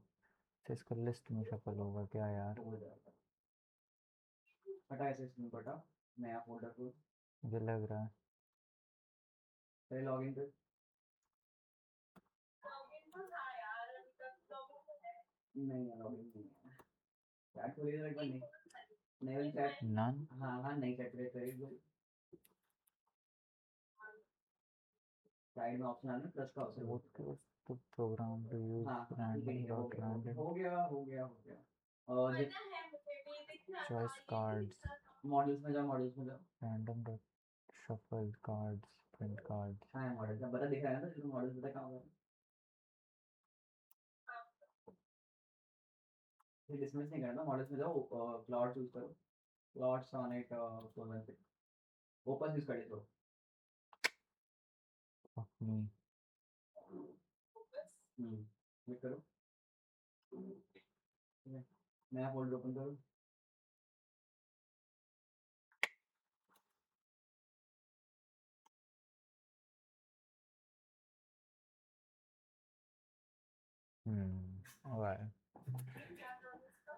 तो इसका लिस्ट में shuffle होगा क्या यार? हो जाएगा हटा इसे इसमें बटा नया फोल्डर को मुझे लग रहा है. पहले लॉगिन कर लॉगिन तो था यार अभी तक लॉगिन तो है। नहीं है लॉगिन नहीं है चैट खोलिए एक बार नहीं नहीं वाली चैट None. हाँ हाँ नहीं चैट क्रिएट करिए साइड में ऑप्शन आना प्लस का option What was the program to use हाँ ठीक है random हो dot गया random? हो गया हो गया हो गया और पता है मुझे भी दिख रहा था Choice ये cards. दिख रहा था। मॉडल्स में जाओ Random dot shuffle cards. Print cards. हाँ मॉडल्स में बता दिख रहा है ना जो मॉडल्स बता कहाँ पर ये डिसमिस नहीं करना मॉडल्स में जाओ क्लाउड चूज करो क्लाउड सोनेट कोलन पे ओपन यूज कर दो Fuck me. क्लिक करो नया फोल्डर ओपन करो Alright. क्या नाम है इसका?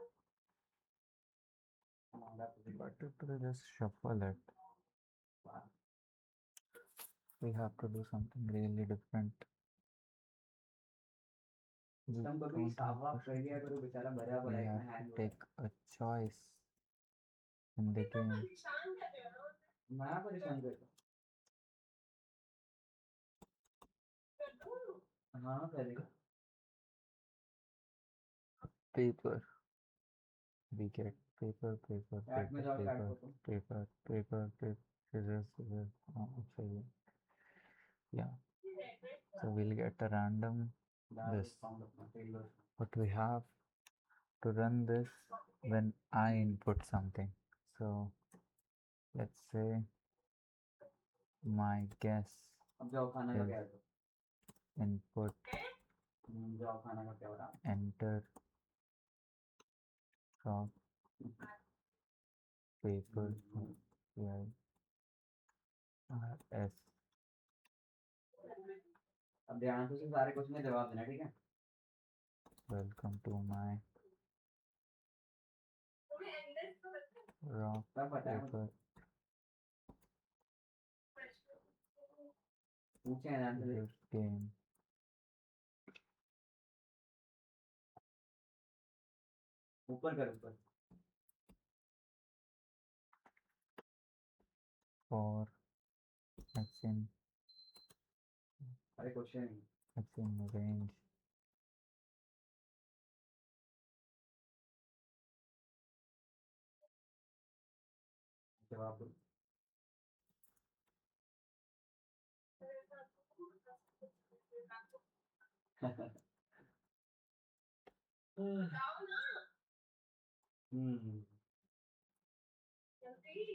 But to just shuffle it, we have to do something really different. We system को भी don't साफ have वाफ to कर दिया करो बेचारा भरा we पड़ा है have इतना hang to take a choice in the कितना game. परेशान कर रहे हो ना मैं परेशान करता कर दूँ हाँ करेगा Paper. We get paper, paper, chat में paper, जाओ चैट paper, को paper, paper, paper, scissors, scissors. Okay. Yeah. So we'll get a random this. But we have to run this when I input something. So let's say my guess अब जाओ खाना का is क्या input जाओ खाना का क्या हो रहा enter rock paper yeah, S. अब ध्यान से सारे क्वेश्चन का जवाब देना ठीक है Welcome to my तुम्हें एंडलेस तो लगता है rock सब पता है मुझे। paper पूछे हैं आंसर this game ऊपर कर ऊपर for it's अरे क्वेश्चन in range जवाब बताओ ना हम्म जल्दी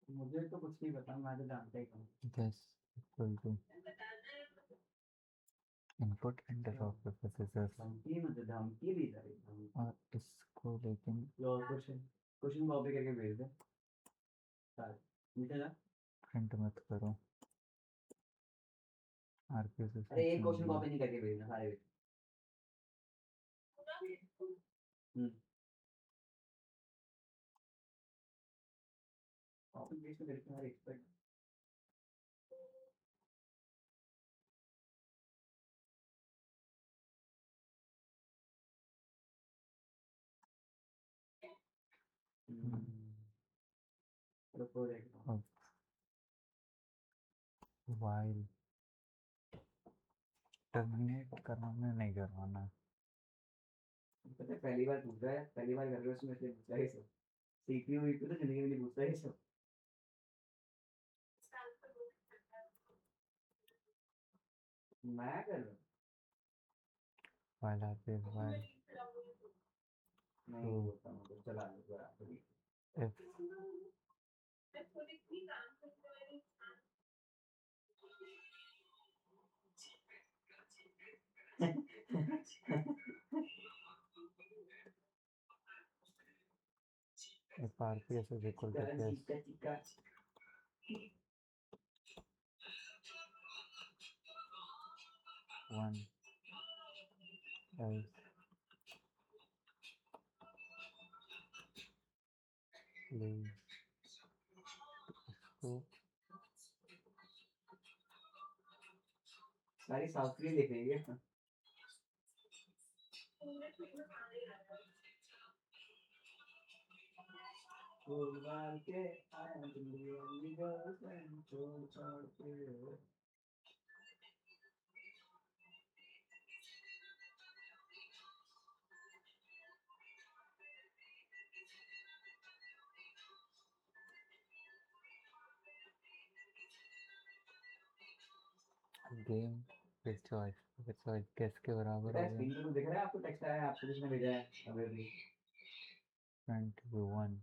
मुझे तो कुछ नहीं पता मैं तो जानता ही हूँ this equal to बताना है input enter of the processors धमकी मतलब धमकी दी जा रही है और इसको लेकिन लो क्वेश्चन क्वेश्चन कॉपी करके भेज दे सारे नीचे जा प्रिंट मत करो RPC अरे एक से क्वेश्चन कॉपी नहीं करके भेजना सारे भेज पूरा भी कॉपी पेस्ट करके हर एक्सपर्ट रुको देखो of while terminate करवाना नहीं करवाना पता है पहली बार पूछ रहा है पहली बार कर रहे हो उसमें इसलिए पूछ रहा है सब सीपीयू वीपीयू तो जिंदगी में नहीं पूछता है सब मैं कर रहा हूँ while RPS while नहीं बोलता मैं तो चला लो जरा थोड़ी if मैं थोड़ी सी काम करने वाली if RPS is equal to चिका this चिका one else leave इसको सारी सॉफ्टवेयर लिखेंगे छोड़ मार के आया दुनिया गर्लफ्रेंड छोड़ छोड़ के गेम फिर चॉइस कैस के बराबर बेटा हो गया स्क्रीन पे कुछ दिख रहा है आपको टेक्स्ट आया है आपको किसने भेजा है अभी भी 21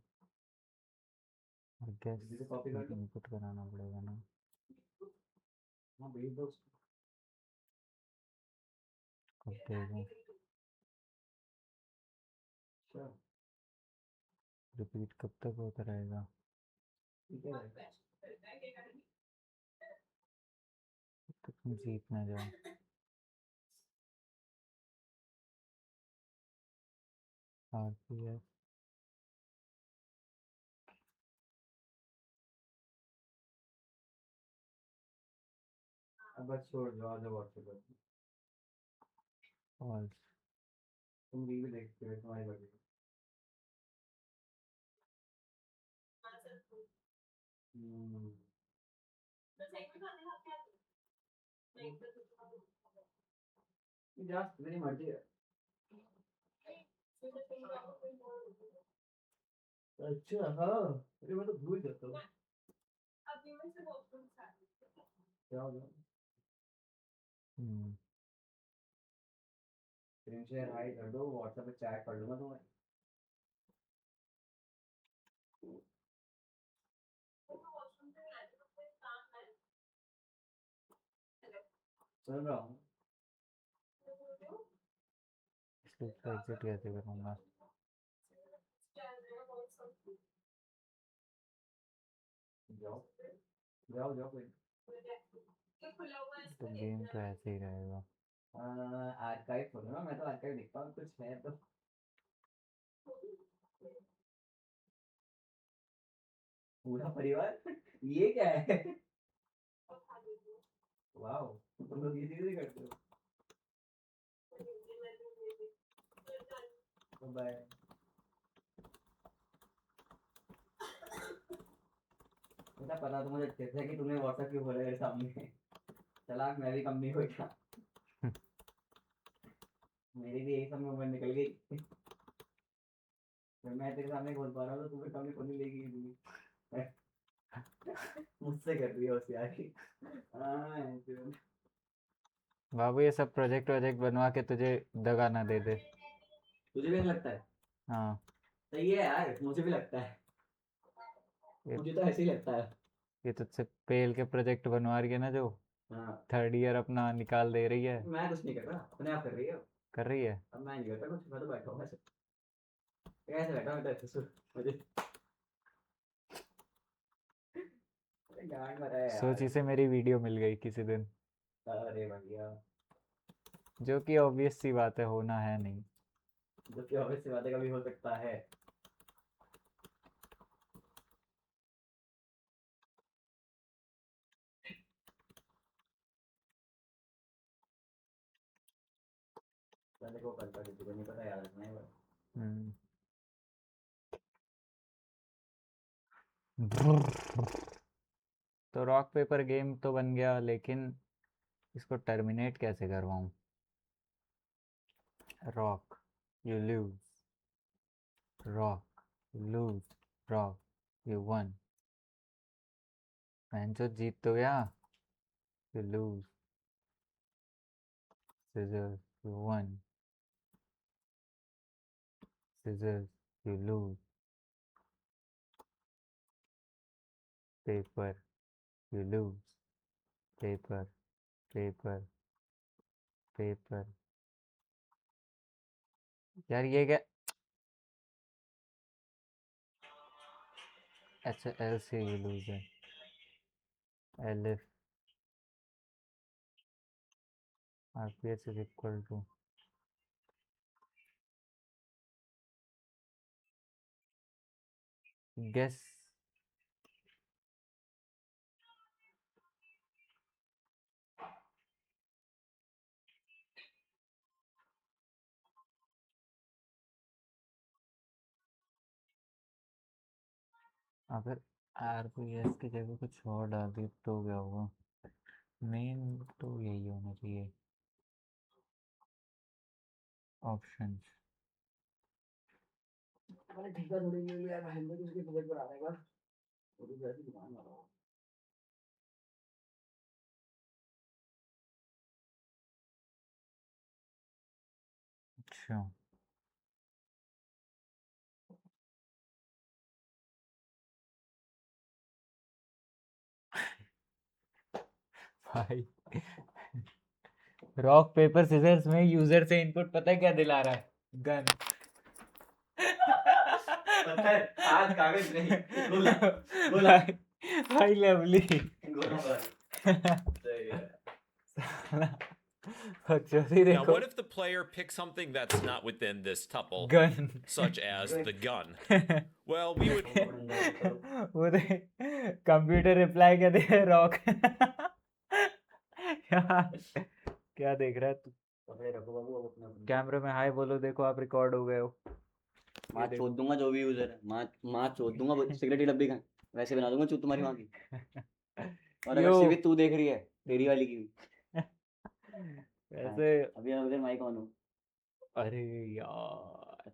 और गैस जल्दी से कॉपी कर लो इनपुट कराना पड़ेगा ना हाँ भेज दो उसको कब देगा चलो रिपीट कब तक होता रहेगा ठीक है भाई तब तक तुम जीत ना जाओ RPS अब बस छोड़ दो आ जाओ व्हाट्सएप पर false तुम रील देखते हो तुम्हारी बर्थडे जा मेरी मर्जी है अच्छा हाँ अरे मैं तो भूल जाता हूँ जाओ जाओ स्क्रीन शेयर हाई कर दो व्हाट्सएप पे चैट कर लूंगा तुम्हें सुन रहा हूँ इसलिए तो एग्जिट कैसे करूँगा जाओ जाओ जाओ कोई तो गेम तो ऐसे ही रहेगा आर्काइव खोलो ना मैं तो आर्काइव देखता हूँ कुछ है तो पूरा परिवार ये क्या है? और खा लीजिए वाओ, तुम लोग ये चीजें करते हो। बाय। मुझे पता तो मुझे अच्छे से है कि तुमने व्हाट्सएप क्यों खोला मेरे सामने। चलाक मैं भी कम नहीं हुई था। मेरी भी यही समय उम्र निकल गई। फिर मैं तेरे सामने खोल पा रहा हूँ तो तुम्हें कम खोलने लेगी। मुझसे कर रही है होशियारी। हाँ, ऐसे। बाबू ये सब प्रोजेक्ट वोजेक्ट बनवा के तुझे दगा ना दे दे। तुझे भी ऐसा लगता है? हाँ सही है यार, मुझे भी लगता है। ये मुझे तो ऐसे ही लगता है। ये तुझसे पेल के प्रोजेक्ट बनवा रही है ना, जो हाँ, 3rd ईयर अपना निकाल दे रही है। मैं कुछ नहीं कर रहा, अपने आप कर रही है। कर रही है। अब मैं नहीं करता कुछ, मैं तो बैठा हूँ ऐसे। कैसे बैठा हूँ मैं तो ऐसे मुझे गांड मरा है सोच यार। इसे मेरी वीडियो मिल गई किसी दिन, अरे भैया, जो कि ऑब्वियस सी बात है, होना है नहीं। जो कि ऑब्वियस सी बातें कभी हो सकता है। पहले को करता किसी को नहीं पता, याद रखना है बस। हम्म। तो रॉक पेपर गेम तो बन गया, लेकिन इसको टर्मिनेट कैसे करवाऊं? Rock you lose, rock lose, rock you won. जो जीत तो गया, you lose, scissors you won, scissors you lose, paper you lose, paper, paper, paper। यार ये क्या? अच्छा एल से यू लूज है। Elif RPS is equal to guess। अगर RPS की जगह कुछ और डाल दी तो क्या होगा? मेन तो यही होना चाहिए, ऑप्शंस। मैंने ठेका थोड़ी ले लिया, बहन को किसके प्रोजेक्ट बनाने का। वो भी वैसे दुकान वाला हो। अच्छा भाई, रॉक पेपर सिजर्स में यूजर से इनपुट पता है क्या दिला रहा है? गन। पत्थर, आज कागज नहीं, गोला, गोला। भाई लवली। गोला बार। सही है। साला बकचोदी Now, देखो। what if the player picks something that's not within this tuple, gun. such as the gun? Well, we would. वो दे कंप्यूटर रिप्लाई क्या दे, रॉक। यार क्या देख रहा है तू? पकड़े रखो बाबू, अब अपना अपना। कैमरे में हाय बोलो, देखो आप रिकॉर्ड हो गए हो। माँ चोद दूंगा जो भी यूजर है, माँ चोद दूंगा। सिगरेट की डब्बी का वैसे बना दूंगा चूत तुम्हारी माँ की। और अगर यो। सिर्फ तू देख रही है, तेरी वाली की भी। वैसे अभी उधर माइक ऑन हो। अरे यार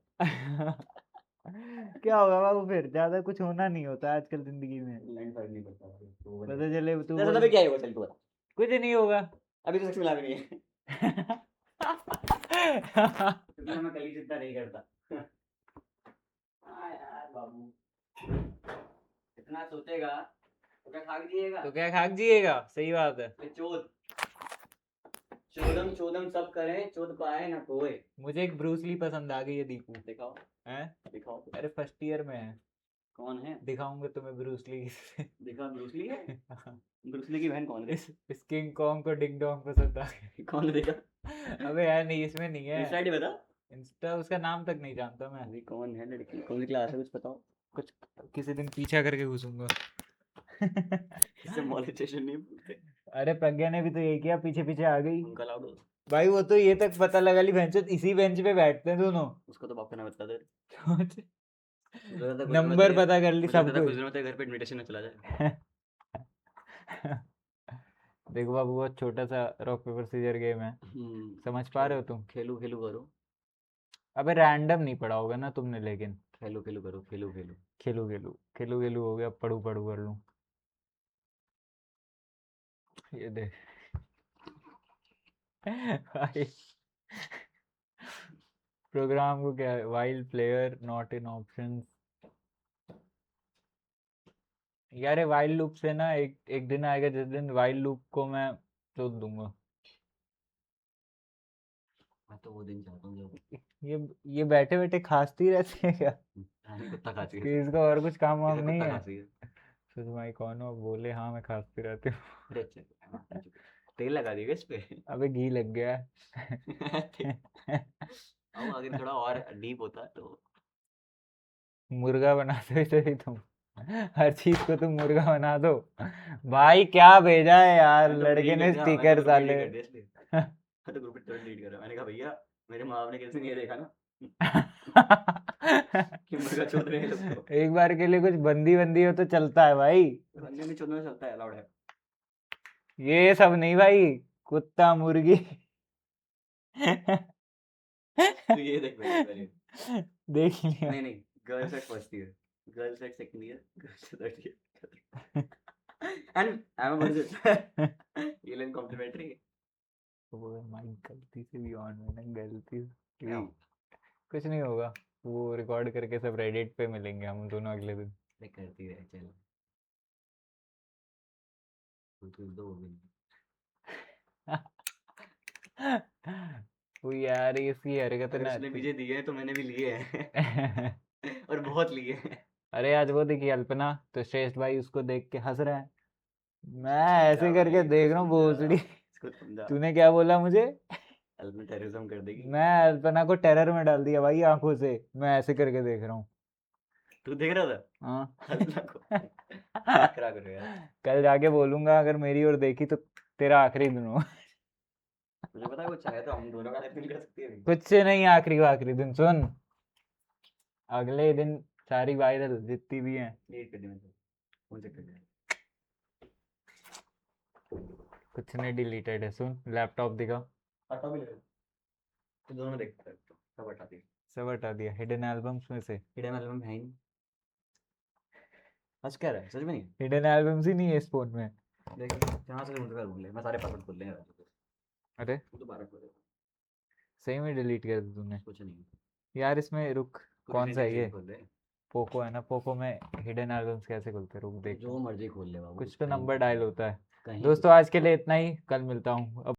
क्या होगा बाबू, फिर ज्यादा कुछ होना नहीं होता आजकल जिंदगी में। लाइन फर्क नहीं पड़ता भाई, तो वो पता चले तू ऐसा तो क्या होगा, चल तू बता। कुछ नहीं होगा। अभी तो सच मिला भी नहीं है। क्योंकि मैं कहीं जितना नहीं करता। हाँ यार बाबू, इतना सोचेगा तो क्या खाक दिएगा। तो क्या खाक जिएगा, सही बात है। चोद चोदम चोदम सब करें, चोद पाए ना कोई। मुझे एक ब्रूस ली पसंद आ गई है दीपू। दिखाओ हैं? दिखाओ। अरे फर्स्ट ईयर में है। कौन है? दिखाऊंगा तुम्हें ब्रूस ली। दिखा, ब्रूस ली है। ब्रूस ली की बहन कौन है? इस किंग कॉन्ग को डिंग डोंग पसंद आ गई। कौन है देखा? अबे यार नहीं, इसमें नहीं है। इंस्टा आईडी बता। इंस्टा उसका नाम तक नहीं जानता मैं। अभी कौन है लड़की, कौन सी क्लास है कुछ बताओ। कुछ किसी दिन पीछा करके घुसूंगा। इसे मॉनेटाइजेशन नहीं बोलते, अरे प्रज्ञा ने भी तो ये किया, पीछे पीछे आ गई उनका लाउड हो। भाई। वो तो ये तक पता लगा ली भैंचो इसी बेंच पे बैठते हैं दोनों। उसको तो बाप का नाम बता दे। नंबर पता कर ली सब कुछ कुछ। दिनों तक घर पे इनविटेशन में चला जाए। देखो बाबू, बहुत छोटा सा रॉक पेपर सीजर गेम है, समझ पा रहे हो तुम? खेलू खेलू करो, अबे रैंडम नहीं पढ़ा होगा ना तुमने, लेकिन खेलू खेलू करो, खेलू खेलू। खेलू खेलू खेलू खेलू हो गया, पढ़ू पढ़ू कर लूं। ये देख भाई, प्रोग्राम को क्या है, wild player not in options. यार ये वाइल्ड लूप से ना एक दिन आएगा जिस दिन वाइल्ड लूप को मैं तोड़ दूंगा। मैं तो वो दिन चाहता हूँ जब ये बैठे बैठे खांसती रहती है क्या? रानी कुत्ता खाती कि है। इसका और कुछ काम वाम इसे नहीं कुत्ता है? खाती है। सुध भाई कौन हो? बोले हाँ मैं खांसती रहती हूँ। अरे अच्छा, तेल लगा दिएगा इस पे। अबे घी लग गया है। अब अगर थोड़ा और डीप होता तो मुर्गा बना दो इसे भी तुम, हर चीज को तुम मुर्गा बना दो। भाई क्या भेजा है यार मैं तो लड़के delete ने कर दिया, स्टिकर मैं तो साले। delete कर दिया इसलिए। मैं तो ग्रुप पे तुरंत डिलीट कर रहा। मैंने कहा भैया मेरे माँ बाप ने कैसे नहीं देखा ना कि मुर्गा चोद रहे हैं लोग को। एक बार के लिए कुछ बंदी बंदी हो तो चलता है भाई, बंदे में चोदना चलता है, अलाउड है। ये सब नहीं भाई, कुत्ता मुर्गी। तो ये देख पहले देख लिया। नहीं नहीं, girls at first year, girls at second year, girls at third year and I am virgin. ये लेन कॉम्प्लीमेंट्री। वो माइक गलती से भी ऑन है ना, गलती से क्या भी। कुछ नहीं होगा, वो रिकॉर्ड करके सब रेडिट पे मिलेंगे हम दोनों अगले दिन। करती है चल तो दो हो गई। वो यार इसकी हरकत अगर ना उसने अच्छी- मुझे दिए हैं तो मैंने भी लिए हैं और बहुत लिए हैं। अरे आज वो देखी अल्पना, तो श्रेष्ठ भाई उसको देख के हंस रहा है, मैं ऐसे समझा करके भाई, देख रहा हूँ समझा, भोसड़ी। इसको समझा। तूने क्या बोला मुझे? अल्पना टेररिज्म कर देगी। मैं अल्पना को टेरर में डाल दिया भाई आंखों से, मैं ऐसे करके देख रहा हूँ। तू देख रहा था हाँ। अल्पना को? खरा करो यार। कल जाके बोलूंगा अगर मेरी ओर देखी तो तेरा आखिरी दिन हो। मुझे पता है वो चाहे तो हम दोनों का दिल कर सकती है। कुछ से नहीं, आखिरी दिन सुन, अगले दिन सारी वायरल जितनी भी हैं। डिलीट कर दी मैंने, फोन चेक कर दिया। कुछ नहीं डिलीटेड है, सुन लैपटॉप दिखा, हटा भी ले तो दोनों देख सकते हैं, सब हटा दिया। सब हटा दिया हिडन एल्बम्स में से। हिडन एल्बम है ही नहीं। आज कह रहा है सच में नहीं। हिडन एल्बम्स ही नहीं है इस फोन में। देख जहाँ से मुझे भूल ले, मैं सारे पासवर्ड खोल लेंगे। अरे तू दोबारा खोल, सही में डिलीट कर दी तूने कुछ नहीं। यार? इसमें रुक, कौन सा है ये? खोल ले, पोको है ना, पोको में हिडन एल्बम्स कैसे खुलते हैं? रुक देख, जो मर्जी खोल ले बाबू। कुछ तो कहीं नंबर डायल होता है। कहीं दोस्तों आज के लिए इतना ही, कल मिलता हूँ।